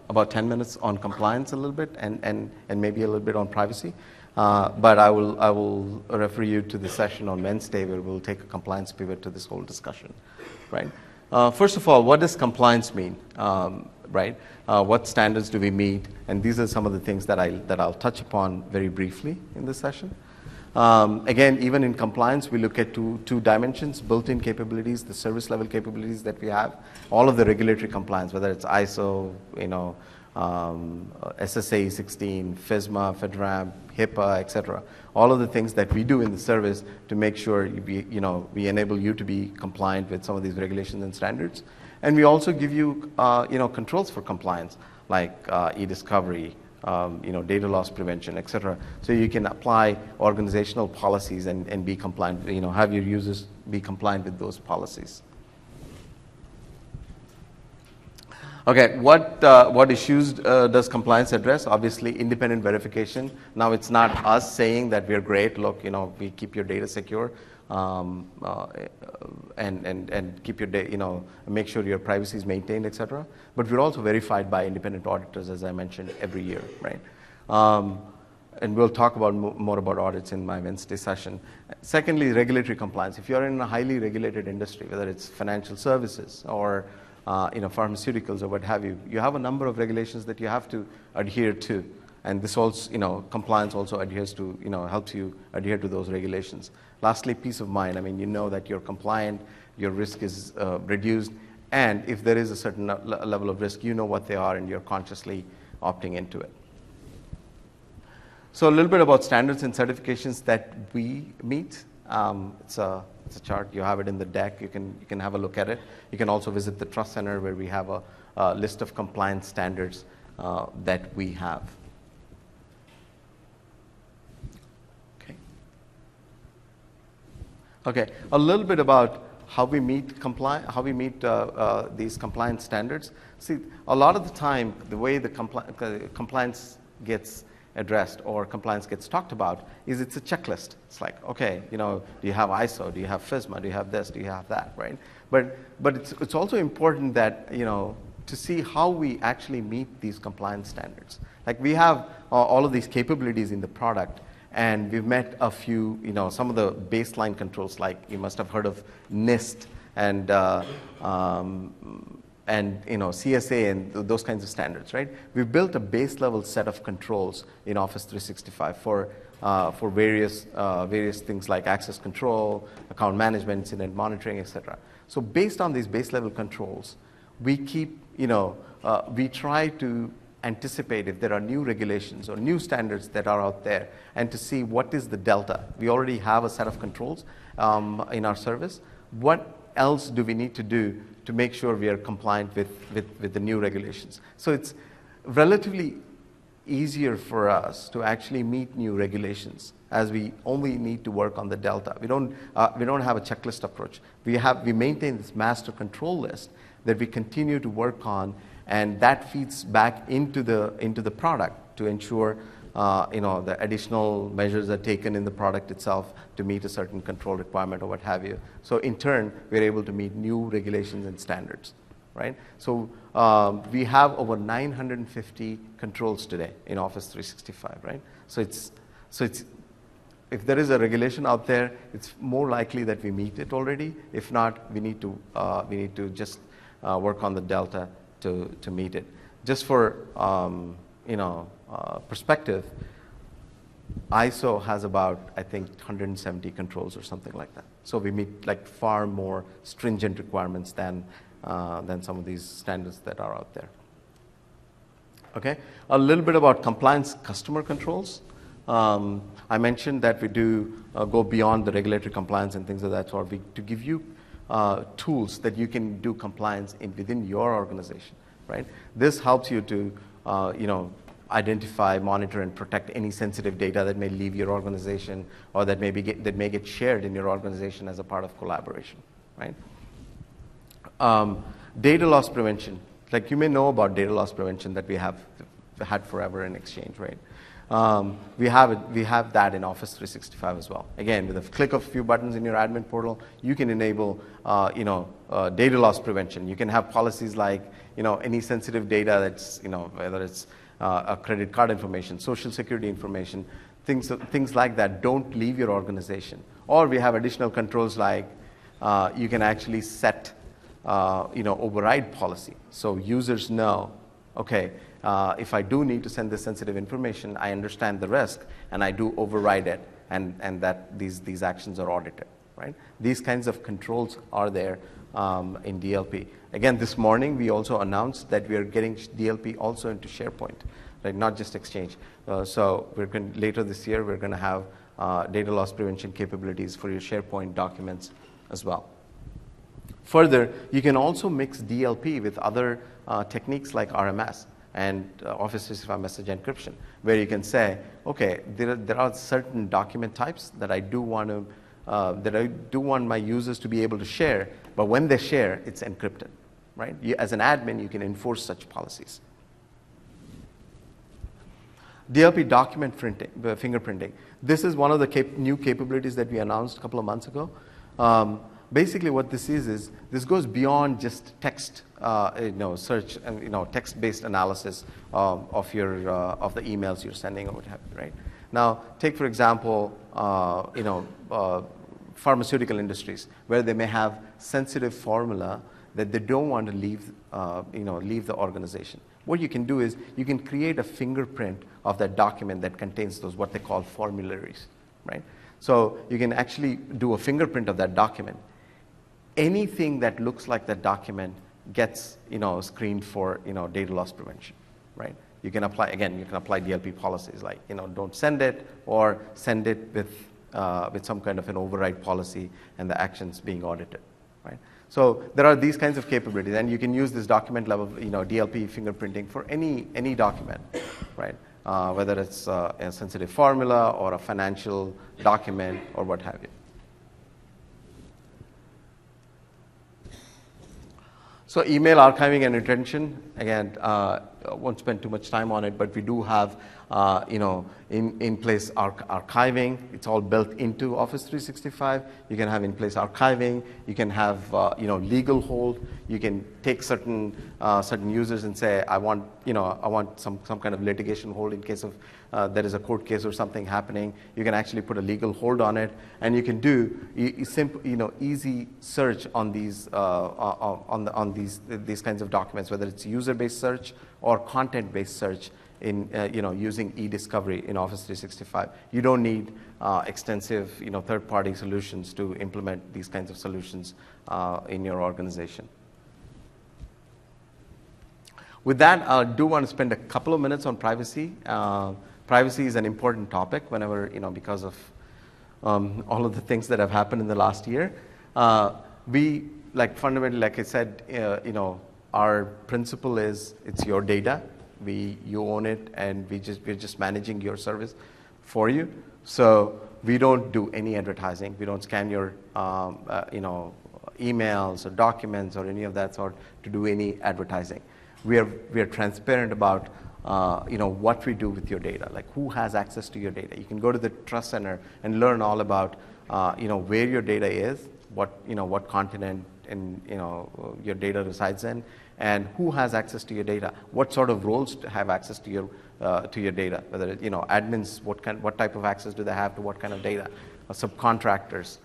about 10 minutes on compliance a little bit, and maybe a little bit on privacy. But I will refer you to the session on Wednesday where we'll take a compliance pivot to this whole discussion, right? First of all, what does compliance mean, right? What standards do we meet? And these are some of the things that I'll touch upon very briefly in this session. Again, even in compliance, we look at two dimensions: built-in capabilities, the service level capabilities that we have, all of the regulatory compliance, whether it's ISO, you know, SSA 16, FISMA, FedRAMP, HIPAA, etc. All of the things that we do in the service to make sure we enable you to be compliant with some of these regulations and standards. And we also give you, controls for compliance, like e-discovery, data loss prevention, etc. So you can apply organizational policies and be compliant, have your users be compliant with those policies. Okay, what issues does compliance address? Obviously, independent verification. Now, it's not us saying that we're great. Look, we keep your data secure, and keep your data, make sure your privacy is maintained, etc. But we're also verified by independent auditors, as I mentioned, every year, right? And we'll talk about more about audits in my Wednesday session. Secondly, regulatory compliance. If you're in a highly regulated industry, whether it's financial services or pharmaceuticals or what have you, you have a number of regulations that you have to adhere to. And this also, compliance also adheres to, helps you adhere to those regulations. Lastly, peace of mind. I mean, you know that you're compliant, your risk is reduced, and if there is a certain level of risk, you know what they are, and you're consciously opting into it. So a little bit about standards and certifications that we meet. It's a chart. You have it in the deck. You can have a look at it. You can also visit the Trust Center, where we have a list of compliance standards that we have. Okay, a little bit about how we meet these compliance standards. See, a lot of the time, the way the compliance gets addressed or compliance gets talked about is it's a checklist. It's like, okay, do you have ISO? Do you have FISMA? Do you have this? Do you have that? Right? But it's also important that to see how we actually meet these compliance standards. Like, we have all of these capabilities in the product. And we've met a few, some of the baseline controls, like you must have heard of NIST and CSA and those kinds of standards, right? We've built a base level set of controls in Office 365 for various things like access control, account management, incident monitoring, etc. So based on these base level controls, we keep, we try to anticipate if there are new regulations or new standards that are out there, and to see what is the delta. We already have a set of controls in our service. What else do we need to do to make sure we are compliant with the new regulations? So it's relatively easier for us to actually meet new regulations, as we only need to work on the delta. We don't have a checklist approach. We maintain this master control list that we continue to work on, and that feeds back into the product to ensure the additional measures are taken in the product itself to meet a certain control requirement or what have you. So in turn, we're able to meet new regulations and standards, right? So we have over 950 controls today in Office 365, right? So it's if there is a regulation out there, it's more likely that we meet it already. If not, we need to just work on the delta to meet it. Just for perspective, ISO has about, I think, 170 controls or something like that. So we meet like far more stringent requirements than some of these standards that are out there. Okay, a little bit about compliance customer controls. I mentioned that we do go beyond the regulatory compliance and things of that sort to give you tools that you can do compliance within your organization, right? This helps you to, identify, monitor, and protect any sensitive data that may leave your organization or that may get shared in your organization as a part of collaboration, right? Data loss prevention. Like you may know about data loss prevention that we have had forever in Exchange, right? We have that in Office 365 as well. Again, with a click of a few buttons in your admin portal, you can enable, data loss prevention. You can have policies like, any sensitive data that's, whether it's a credit card information, social security information, things like that don't leave your organization. Or we have additional controls like you can actually set, override policy. So users know, okay, if I do need to send this sensitive information, I understand the risk, and I do override it, and that these actions are audited, right? These kinds of controls are there in DLP. Again, this morning we also announced that we are getting DLP also into SharePoint, right? Not just Exchange. So later this year we're going to have data loss prevention capabilities for your SharePoint documents as well. Further, you can also mix DLP with other techniques like RMS and Office 365 message encryption, where you can say, okay, there are certain document types that I do want my users to be able to share, but when they share, it's encrypted, right? As an admin, you can enforce such policies. DLP document fingerprinting. This is one of the new capabilities that we announced a couple of months ago. Basically, what this is this goes beyond just text, search and text-based analysis of the emails you're sending or what have you, right? Now, take for example, pharmaceutical industries where they may have sensitive formula that they don't want to leave the organization. What you can do is you can create a fingerprint of that document that contains those what they call formularies, right? So you can actually do a fingerprint of that document. Anything that looks like that document gets screened for data loss prevention, right? You can apply DLP policies like don't send it, or send it with some kind of an override policy and the actions being audited, right? So there are these kinds of capabilities, and you can use this document level DLP fingerprinting for any document, right? Whether it's a sensitive formula or a financial document or what have you. So email archiving and retention, again, I won't spend too much time on it, but we do have, in place archiving. It's all built into Office 365. You can have in place archiving. You can have, legal hold. You can take certain users and say, I want some kind of litigation hold in case of there is a court case or something happening. You can actually put a legal hold on it, and you can do easy search on these these kinds of documents, whether it's user-based search or content-based search in using e-discovery in Office 365. You don't need extensive third-party solutions to implement these kinds of solutions in your organization. With that, I do want to spend a couple of minutes on privacy. Privacy is an important topic whenever, because of all of the things that have happened in the last year. We, fundamentally, like I said, our principle is it's your data. You own it, and we're just managing your service for you. So we don't do any advertising. We don't scan your emails or documents or any of that sort to do any advertising. We are transparent about what we do with your data, like who has access to your data. You can go to the Trust Center and learn all about where your data is, what continent your data resides in, and who has access to your data, what sort of roles have access to your data, whether admins, what type of access do they have to what kind of data, subcontractors,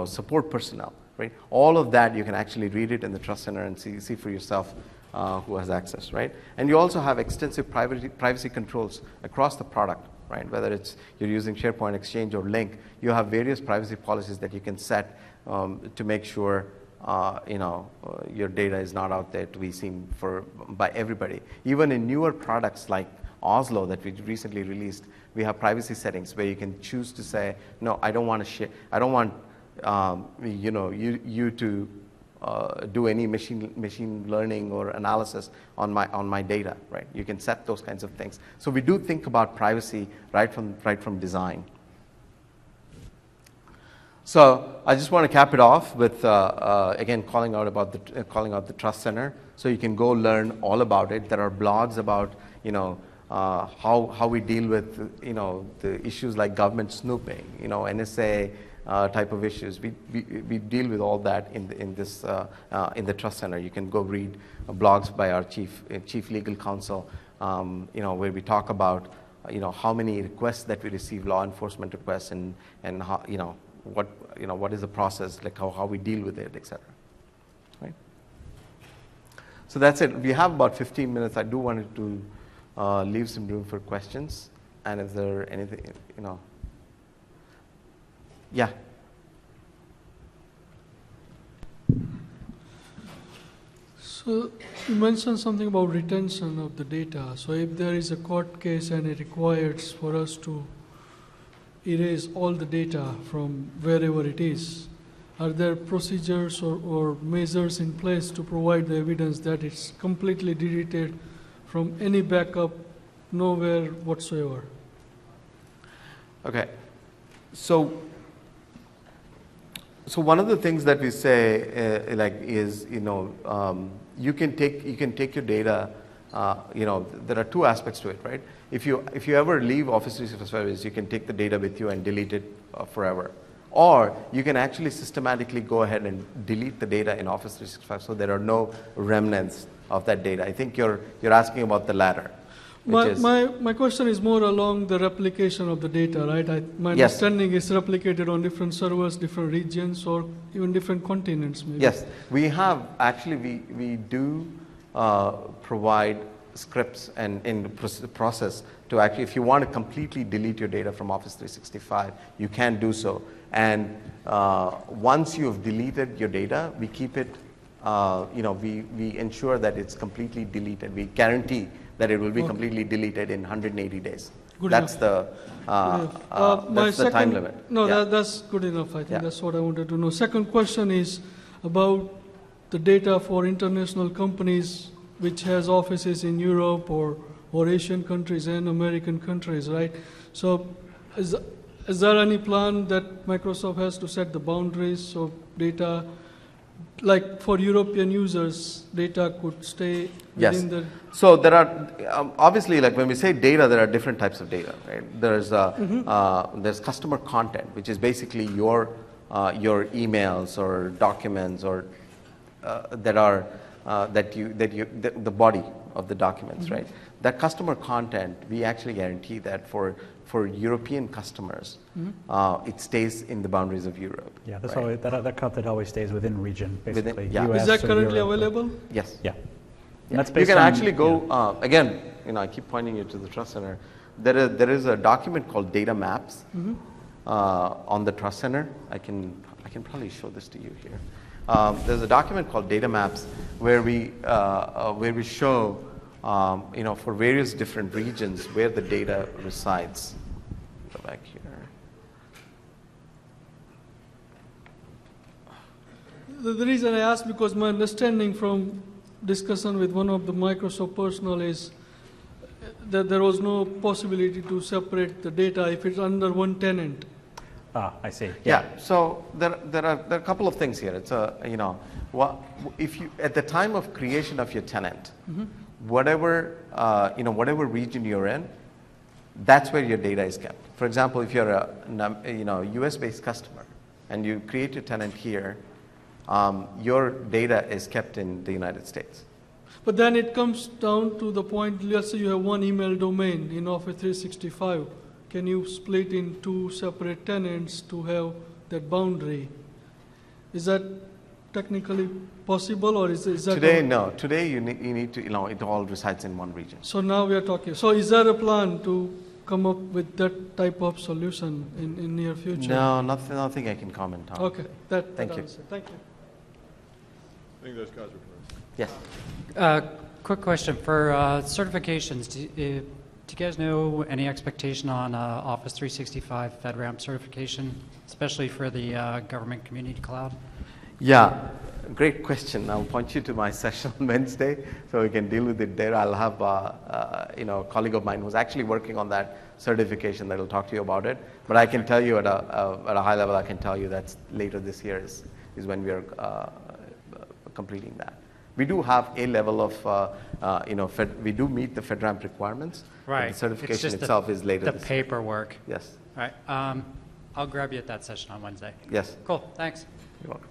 support personnel, right? All of that you can actually read it in the Trust Center and see for yourself who has access, right? And you also have extensive privacy controls across the product, right? Whether it's you're using SharePoint, Exchange, or Link, you have various privacy policies that you can set to make sure your data is not out there to be seen by everybody. Even in newer products like Oslo that we recently released, we have privacy settings where you can choose to say, no, I don't want to share. I don't want you to do any machine learning or analysis on my data, right? You can set those kinds of things. So we do think about privacy right from design. So I just want to cap it off with again calling out the Trust Center, so you can go learn all about it. There are blogs about how we deal with the issues like government snooping, NSA type of issues. We deal with all that in the Trust Center. You can go read blogs by our chief legal counsel, where we talk about how many requests that we receive, law enforcement requests, and how, what is the process, like how we deal with it, etc. Right. So that's it. We have about 15 minutes. I do wanted to leave some room for questions. And is there anything, Yeah. So you mentioned something about retention of the data. So if there is a court case and it requires for us to erase all the data from wherever it is, are there procedures or measures in place to provide the evidence that it's completely deleted from any backup, nowhere whatsoever? Okay. So one of the things that we say is you can take your data. There are two aspects to it, right? If you ever leave Office 365, you can take the data with you and delete it forever, or you can actually systematically go ahead and delete the data in Office 365, so there are no remnants of that data. I think you're asking about the latter. My question is more along the replication of the data, right? My Yes. understanding is replicated on different servers, different regions, or even different continents, maybe. Yes, we have actually we do provide scripts and in the process to actually, if you want to completely delete your data from Office 365, you can do so. And once you have deleted your data, we keep it. We ensure that it's completely deleted. We guarantee that it will be completely deleted in 180 days. That's the time limit. No, Yeah. that's good enough. I think Yeah. that's what I wanted to know. Second question is about the data for international companies which has offices in Europe or Asian countries and American countries, right? So is there any plan that Microsoft has to set the boundaries so data, like for European users, data could stay within the... So there are, obviously, like when we say data, there are different types of data, right? There's customer content, which is basically your emails or documents or the body of the documents, right? That customer content, we actually guarantee that for European customers, it stays in the boundaries of Europe. Yeah, that's right? that content always stays within region, basically. Yeah. Is that US or currently Europe. available? Yes. Yeah. Yeah. That's You based can on, actually go, again, I keep pointing you to the Trust Center. There is a document called Data Maps on the Trust Center. I can probably show this to you here. There's a document called Data Maps where we show, for various different regions where the data resides. Go back here. The reason I asked, because my understanding from discussion with one of the Microsoft personnel is that there was no possibility to separate the data if it's under one tenant. Ah, I see. Yeah. So there are a couple of things here. It's if you at the time of creation of your tenant, whatever region you're in, that's where your data is kept. For example, if you're a US-based customer and you create your tenant here, your data is kept in the United States. But then it comes down to the point, let's say you have one email domain in Office 365. Can you split in two separate tenants to have that boundary? Is that technically possible, or is that... Today, no. Today, you need to, it all resides in one region. So now we are talking. So is there a plan to come up with that type of solution in near future? No, nothing I can comment on. Okay. Thank you. Thank you. I think those guys are first. Yes. Quick question for certifications. Do you guys know any expectation on Office 365 FedRAMP certification, especially for the government community cloud? Yeah, great question. I'll point you to my session on Wednesday, so we can deal with it there. I'll have a colleague of mine who's actually working on that certification that will talk to you about it. But I can tell you at a high level, I can tell you that's later this year is when we are completing that. We do have a level of, we do meet the FedRAMP requirements. Right. The certification itself is later. The paperwork. Yes. All right. I'll grab you at that session on Wednesday. Yes. Cool. Thanks. You're welcome.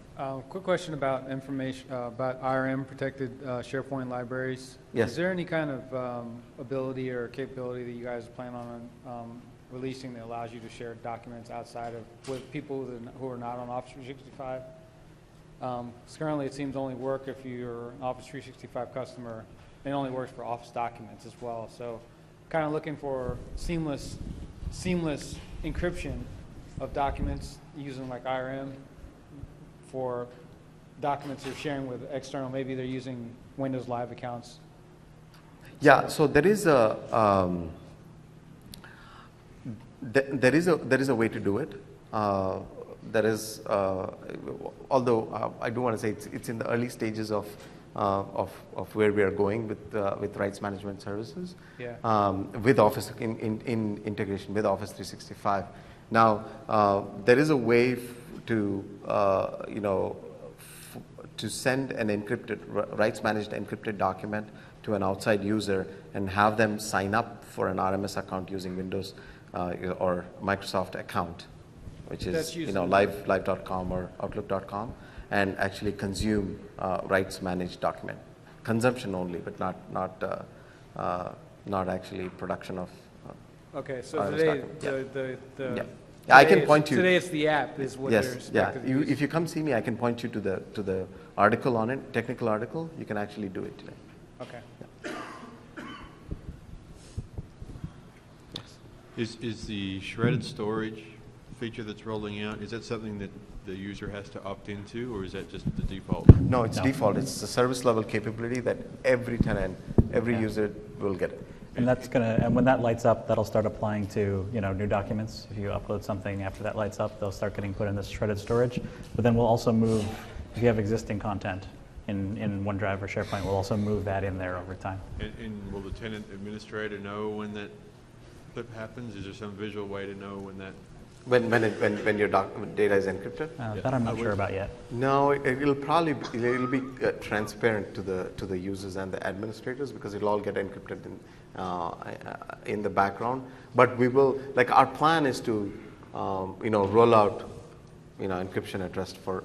Quick question about information about IRM protected SharePoint libraries. Yes. Is there any kind of ability or capability that you guys plan on releasing that allows you to share documents outside of with people who are not on Office 365? Because currently it seems to only work if you're an Office 365 customer. It only works for Office documents as well. So, kind of looking for seamless encryption of documents using like IRM. For documents you're sharing with external, maybe they're using Windows Live accounts. Yeah, so there is a there is a way to do it. There is, although I do want to say it's in the early stages of where we are going with rights management services. Yeah. With Office in integration with Office 365. Now there is a way to to send an encrypted, rights managed encrypted document to an outside user and have them sign up for an RMS account using Windows or Microsoft account, which is live.com or outlook.com, and actually consume rights managed document. Consumption only, but not actually production of. Okay, so today Yeah, I can point you. Today it's the app is what they're expected to use. If you come see me, I can point you to the article on it, technical article. You can actually do it today. Okay. Yeah. Yes. Is the shredded storage feature that's rolling out, is that something that the user has to opt into, or is that just the default? No, it's default. It's a service level capability that every tenant, every user will get it. And that's and when that lights up, that'll start applying to new documents. If you upload something after that lights up, they'll start getting put in this shredded storage. But then we'll also move, if you have existing content in OneDrive or SharePoint, we'll also move that in there over time. And will the tenant administrator know when that flip happens? Is there some visual way to know when that? When your data is encrypted? That I'm not sure about yet. No, it'll be transparent to the users and the administrators, because it'll all get encrypted in the background. But we will, our plan is to roll out encryption at rest for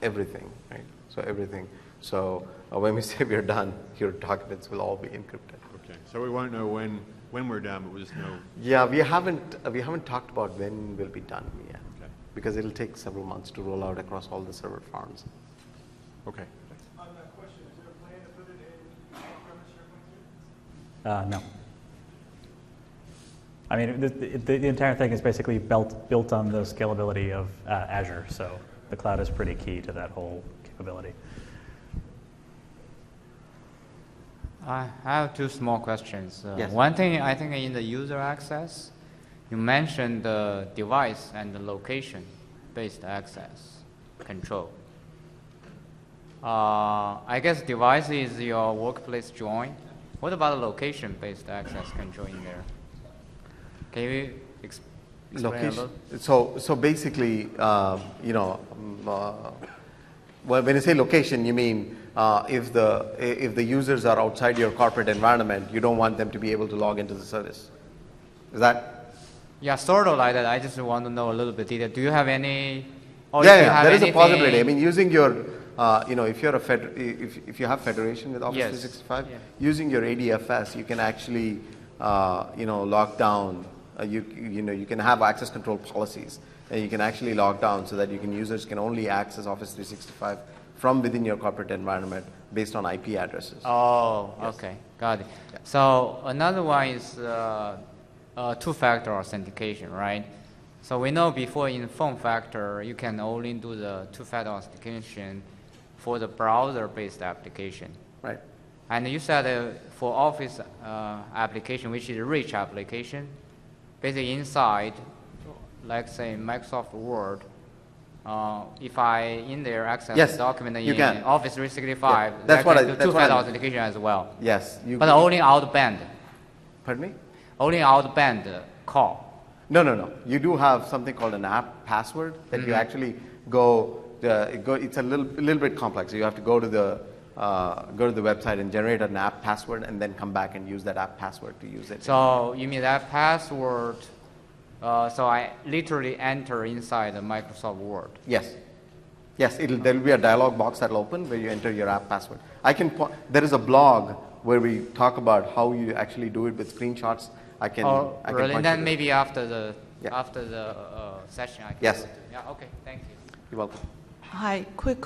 everything, right? So everything. So when we say we're done, your documents will all be encrypted. Okay, so we won't know when we're done, but we'll just know. Yeah, we haven't talked about when we'll be done yet, Okay. because it'll take several months to roll out across all the server farms. Okay. On that question, is there a plan to put it in on-premise SharePoint? No. I mean, the entire thing is basically built on the scalability of Azure, so the cloud is pretty key to that whole capability. I have two small questions. Yes. One thing, I think in the user access, you mentioned the device and the location-based access control. I guess device is your workplace join. What about the location-based access control in there? Can you explain a little? So basically, when you say location, you mean if the users are outside your corporate environment, you don't want them to be able to log into the service. Is that? Yeah, sort of like that. I just want to know a little bit detail. Do you have any? Yeah, there is a possibility. I mean, using your if you're if you have federation with Office Yes. 365, Yeah. using your ADFS, you can actually, lock down. You can have access control policies, and you can actually lock down so that users can only access Office 365 from within your corporate environment based on IP addresses. Oh, Yes. okay, got it. Yeah. So another one is two-factor authentication, right? So we know before in form factor, you can only do the two-factor authentication for the browser-based application. Right. And you said for Office application, which is a rich application, basically inside, like say Microsoft Word, if I in there access Yes, the document you in can. Office 365, Yeah, that's that what can I- do that's what two-factor I- authentication as well. Yes. But only outbound, Pardon me? only outbound call. No. You do have something called an app password that you actually it's a little bit complex. You have to go to the website and generate an app password, and then come back and use that app password to use it. So you mean that password? So I literally enter inside the Microsoft Word. Yes. There will be a dialog box that will open where you enter your app password. There is a blog where we talk about how you actually do it with screenshots. I can Really? point Then you maybe after the Yeah. session I can. Yes. go to- Yeah. Okay. Thank you. You're welcome. Hi, quick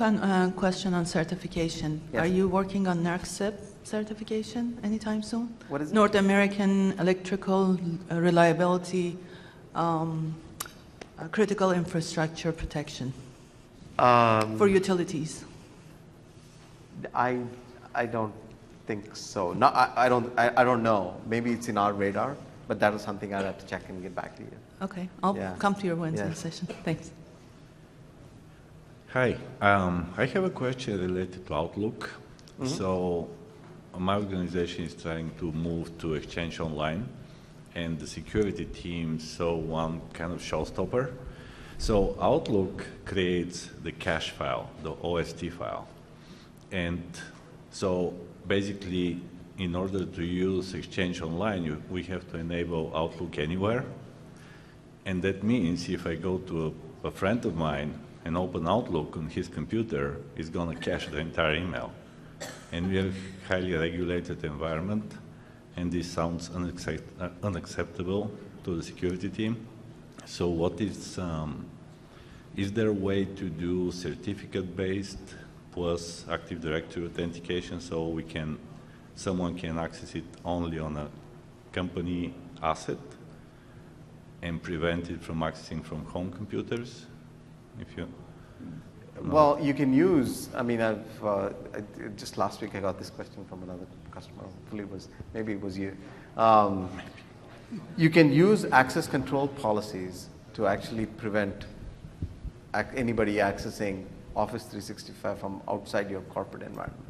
question on certification. Yes. Are you working on NERC-CIP certification anytime soon? What is it? North American Electrical Reliability Critical Infrastructure Protection for utilities. I don't think so. No, I don't know. Maybe it's in our radar, but that is something I'll have to check and get back to you. Okay, I'll Yeah. come to your Wednesday Yeah. session. Thanks. Hi, I have a question related to Outlook. So my organization is trying to move to Exchange Online, and the security team saw one kind of showstopper. So Outlook creates the cache file, the OST file. And so basically, in order to use Exchange Online, we have to enable Outlook Anywhere. And that means if I go to a friend of mine and open Outlook on his computer, it's going to cache the entire email. And we are a highly regulated environment, and this sounds unacceptable to the security team. So what is there a way to do certificate-based plus Active Directory authentication so someone can access it only on a company asset and prevent it from accessing from home computers? Well, you can use. I mean, just last week I got this question from another customer. Hopefully, maybe it was you. You can use access control policies to actually prevent anybody accessing Office 365 from outside your corporate environment.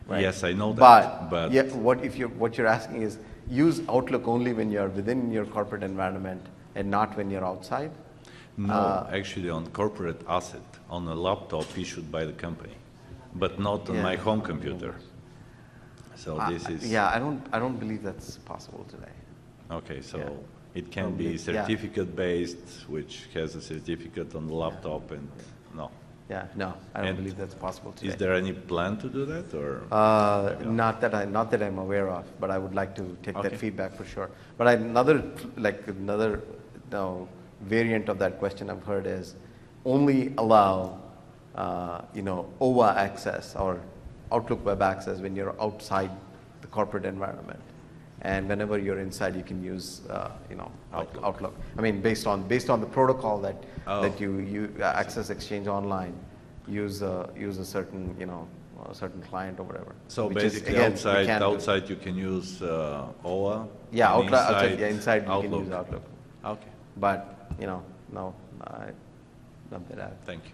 Right? Yes, I know that. But yeah, what you're asking is use Outlook only when you're within your corporate environment and not when you're outside. No, actually on corporate asset, on a laptop issued by the company, but not on my home computer. So this is... Yeah, I don't believe that's possible today. Okay, so Yeah. it can be certificate-based, which has a certificate on the laptop, and no. Yeah, no, I don't And believe that's possible today. Is there any plan to do that, or? Not that I'm aware of, but I would like to take Okay. that feedback for sure. But another variant of that question I've heard is only allow OWA access or Outlook web access when you're outside the corporate environment, and whenever you're inside, you can use Outlook. I mean, based on the protocol that you access Exchange Online, use a certain a certain client or whatever. So which is, basically, again, outside you can use OWA. Yeah, and inside you Outlook. can use Outlook. Okay, But no, not that. thank you.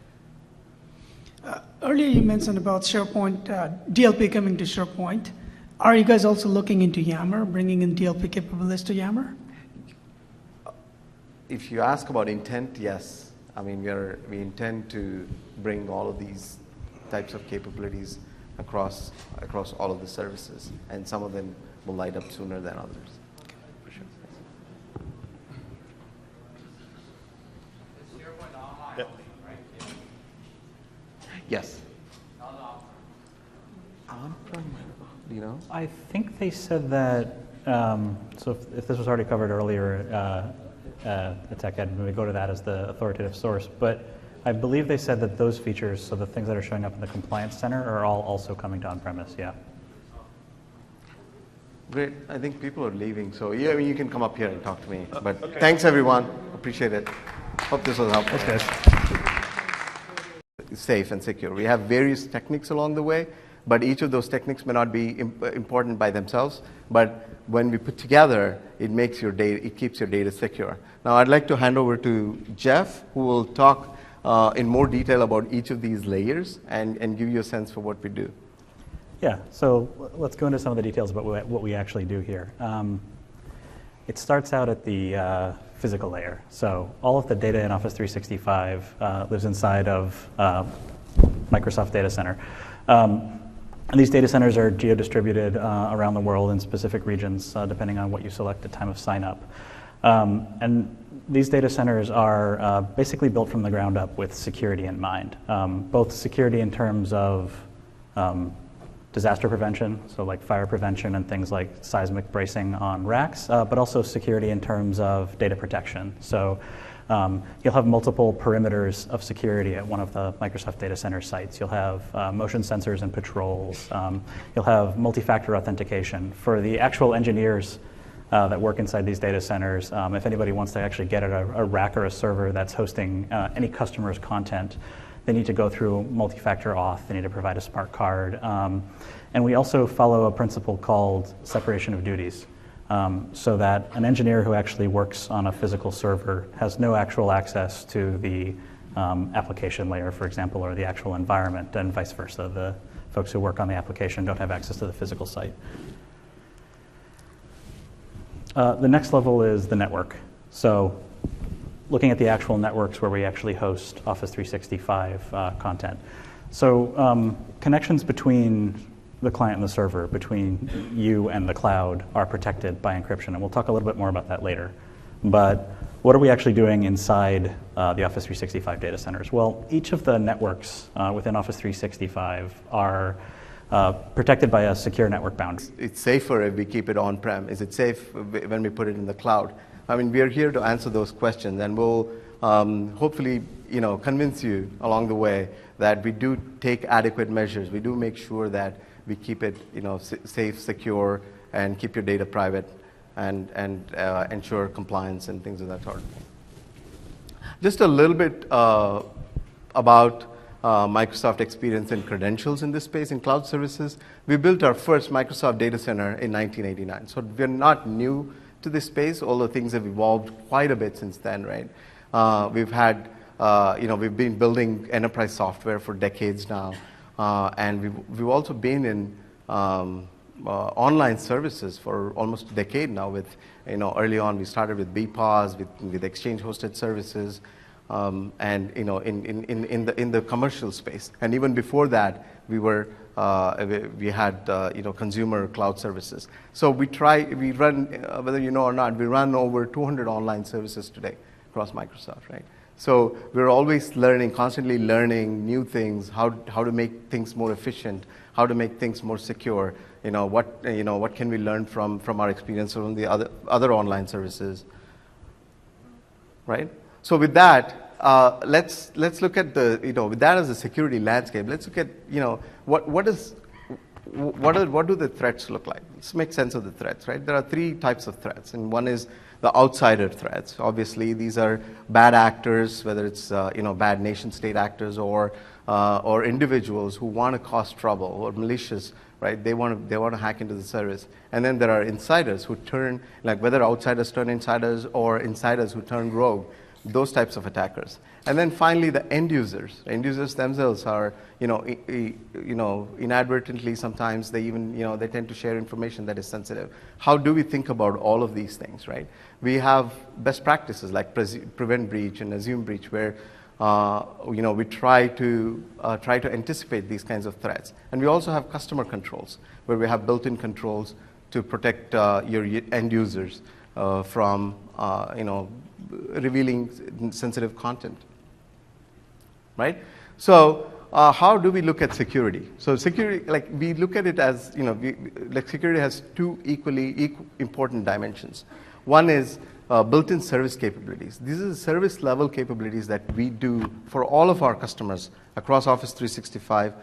Earlier you mentioned about SharePoint, DLP coming to SharePoint. Are you guys also looking into Yammer, bringing in DLP capabilities to Yammer? If you ask about intent, yes. I mean, we intend to bring all of these types of capabilities across all of the services, and some of them will light up sooner than others. For sure. Yes. on-prem? Do you know? I think they said that, so if this was already covered earlier at Tech Ed, we go to that as the authoritative source, but I believe they said that those features, so the things that are showing up in the Compliance Center, are all also coming to on-premise, yeah. Great. I think people are leaving, so yeah, I mean, you can come up here and talk to me. But okay. Thanks, everyone. Appreciate it. Hope this was helpful. Thanks, guys. Safe and secure. We have various techniques along the way, but each of those techniques may not be important by themselves. But when we put together, it makes your data, it keeps your data secure. Now, I'd like to hand over to Jeff, who will talk in more detail about each of these layers and give you a sense for what we do. Yeah, so let's go into some of the details about what we actually do here. It starts out at the physical layer. So all of the data in Office 365 lives inside of Microsoft Data Center. And these data centers are geo-distributed around the world in specific regions, depending on what you select at time of sign up. And these data centers are basically built from the ground up with security in mind, both security in terms of disaster prevention, so like fire prevention and things like seismic bracing on racks, but also security in terms of data protection. So you'll have multiple perimeters of security at one of the Microsoft Data Center sites. You'll have motion sensors and patrols. You'll have multi-factor authentication. For the actual engineers that work inside these data centers, if anybody wants to actually get at a rack or a server that's hosting any customer's content, they need to go through multi-factor auth. They need to provide a smart card. And we also follow a principle called separation of duties, so that an engineer who actually works on a physical server has no actual access to the application layer, for example, or the actual environment, and vice versa. The folks who work on the application don't have access to the physical site. The next level is the network. So looking at the actual networks where we actually host Office 365 content. So connections between the client and the server, between you and the cloud, are protected by encryption, and we'll talk a little bit more about that later. But what are we actually doing inside the Office 365 data centers? Well, each of the networks within Office 365 are protected by a secure network boundary. It's safer if we keep it on-prem. Is it safe when we put it in the cloud? I mean, we are here to answer those questions, and we'll hopefully, convince you along the way that we do take adequate measures. We do make sure that we keep it, safe, secure, and keep your data private, and ensure compliance and things of that sort. Just a little bit about Microsoft experience and credentials in this space in cloud services. We built our first Microsoft data center in 1989, so we're not new to this space, although things have evolved quite a bit since then, right? We've had, we've been building enterprise software for decades now, and we've also been in online services for almost a decade now. With, early on we started with BPOS, with exchange-hosted services, and in the commercial space. And even before that, we had consumer cloud services. So we run, whether you know or not, we run over 200 online services today across Microsoft, right? So we're always learning, constantly learning new things, how to make things more efficient, how to make things more secure. What can we learn from our experience from the other online services, right? So with that, let's look at the, with that as a security landscape, let's look at, what do the threats look like? Let's make sense of the threats, right? There are three types of threats, and one is the outsider threats. Obviously, these are bad actors, whether it's bad nation-state actors or individuals who want to cause trouble, or malicious, right? They want to hack into the service. And then there are insiders who turn, like whether outsiders turn insiders or insiders who turn rogue, those types of attackers. And then finally, the end users. End users themselves are, inadvertently sometimes they even, they tend to share information that is sensitive. How do we think about all of these things, right? We have best practices like prevent breach and assume breach, where we try to anticipate these kinds of threats. And we also have customer controls, where we have built-in controls to protect your end users from, revealing sensitive content, right? So how do we look at security? So security, like we look at it as, like security has two equally important dimensions. One is built-in service capabilities. These are the service level capabilities that we do for all of our customers across Office 365,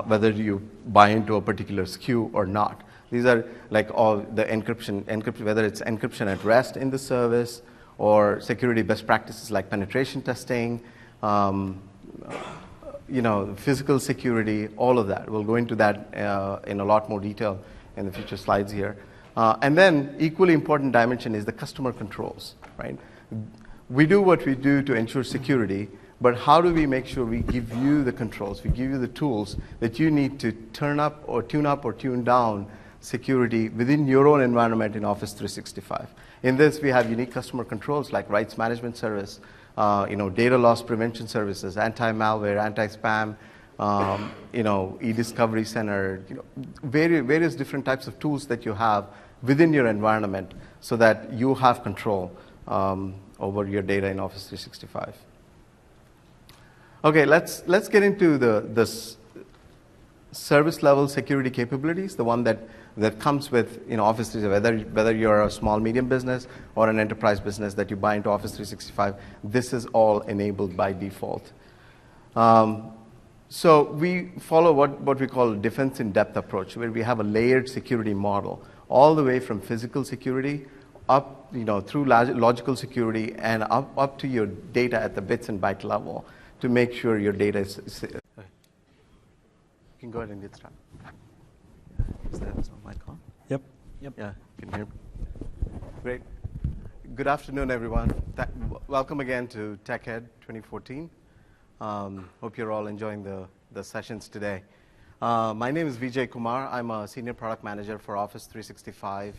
whether you buy into a particular SKU or not. These are like all the encryption, whether it's encryption at rest in the service or security best practices like penetration testing, physical security, all of that. We'll go into that in a lot more detail in the future slides here. And then equally important dimension is the customer controls, right? We do what we do to ensure security, but how do we make sure we give you the controls, we give you the tools that you need to turn up or tune down security within your own environment in Office 365. In this, we have unique customer controls like rights management service, data loss prevention services, anti-malware, anti-spam, e-discovery center, various different types of tools that you have within your environment so that you have control over your data in Office 365. Okay, let's get into the service level security capabilities, the one that comes with Office 365, whether you're a small, medium business or an enterprise business that you buy into Office 365, this is all enabled by default. So we follow what we call defense in depth approach, where we have a layered security model, all the way from physical security up, through logical security and up to your data at the bits and byte level to make sure your data is. You can go ahead and get started. Is that my mic on? Yep. Yeah, you can hear me. Great. Good afternoon, everyone. Welcome again to TechEd 2014. Hope you're all enjoying the sessions today. My name is Vijay Kumar. I'm a senior product manager for Office 365.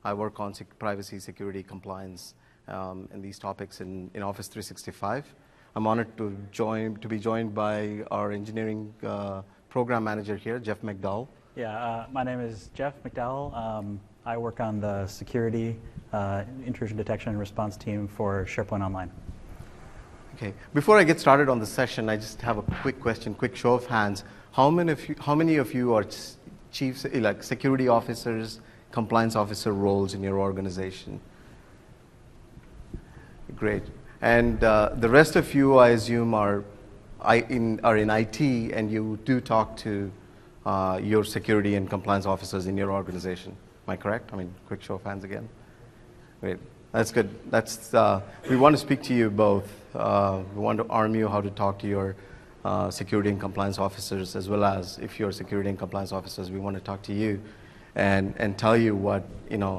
I work on privacy, security, compliance, and these topics in Office 365. I'm honored to be joined by our engineering program manager here, Jeff McDowell. Yeah, my name is Jeff McDowell. I work on the security, intrusion detection and response team for SharePoint Online. Okay. Before I get started on the session, I just have a quick question, quick show of hands. How many of you are chiefs, like security officers, compliance officer roles in your organization? Great. And the rest of you, I assume, are in IT, and you do talk to your security and compliance officers in your organization. Am I correct? I mean, quick show of hands again. Great. That's good. We want to speak to you both. We want to arm you how to talk to your security and compliance officers, as well as if you're security and compliance officers, we want to talk to you and tell you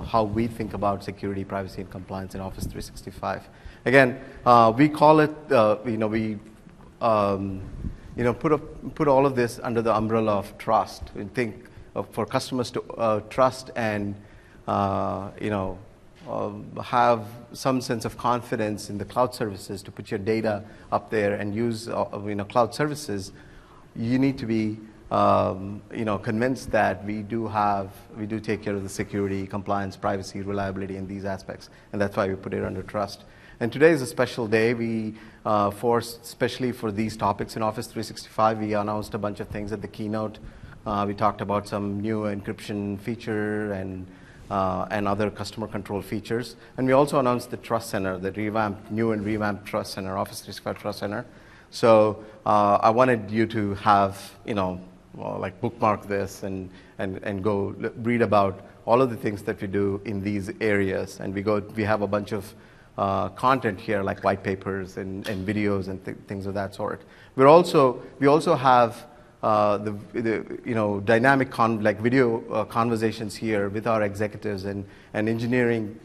how we think about security, privacy, and compliance in Office 365. Again, we call it, put all of this under the umbrella of trust. We think for customers to trust and have some sense of confidence in the cloud services to put your data up there and use cloud services, you need to be convinced that we do take care of the security, compliance, privacy, reliability, and these aspects, and that's why we put it under trust. And today is a special day. Especially for these topics in Office 365, we announced a bunch of things at the keynote. We talked about some new encryption feature and other customer control features. And we also announced the Trust Center, the new and revamped Trust Center, Office 365 Trust Center. So I wanted you to have, bookmark this and go read about all of the things that we do in these areas. And we have a bunch of content here, like white papers and videos and things of that sort. We also have dynamic video conversations here with our executives and engineering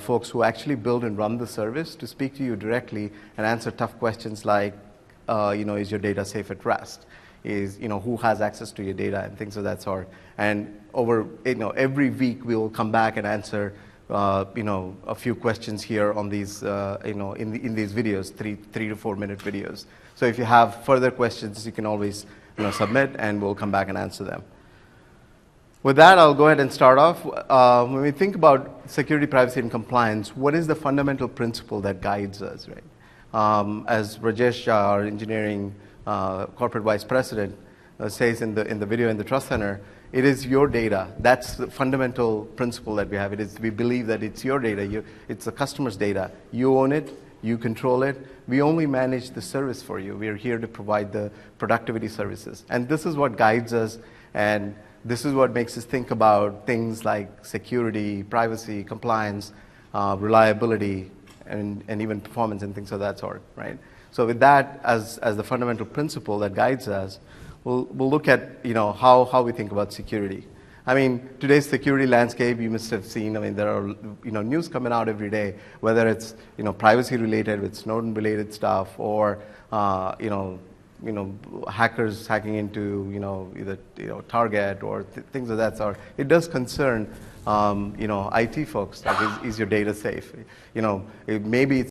folks who actually build and run the service to speak to you directly and answer tough questions like, is your data safe at rest? Who has access to your data and things of that sort. And over every week we will come back and answer a few questions here on these in these videos, 3 to 4 minute videos. So if you have further questions, you can always submit, and we'll come back and answer them. With that, I'll go ahead and start off. When we think about security, privacy, and compliance, what is the fundamental principle that guides us, right? As Rajesh, our engineering corporate vice president, says in the video in the Trust Center, it is your data. That's the fundamental principle that we have. We believe that it's your data. It's the customer's data. You own it. You control it. We only manage the service for you. We are here to provide the productivity services. And this is what guides us, and this is what makes us think about things like security, privacy, compliance, reliability, and even performance and things of that sort, right? So with that as the fundamental principle that guides us, we'll look at how we think about security. I mean, today's security landscape, you must have seen, I mean, there are news coming out every day, whether it's privacy related with Snowden related stuff, or hackers hacking into either Target or things of that sort. It does concern IT folks, like is your data safe? Maybe it's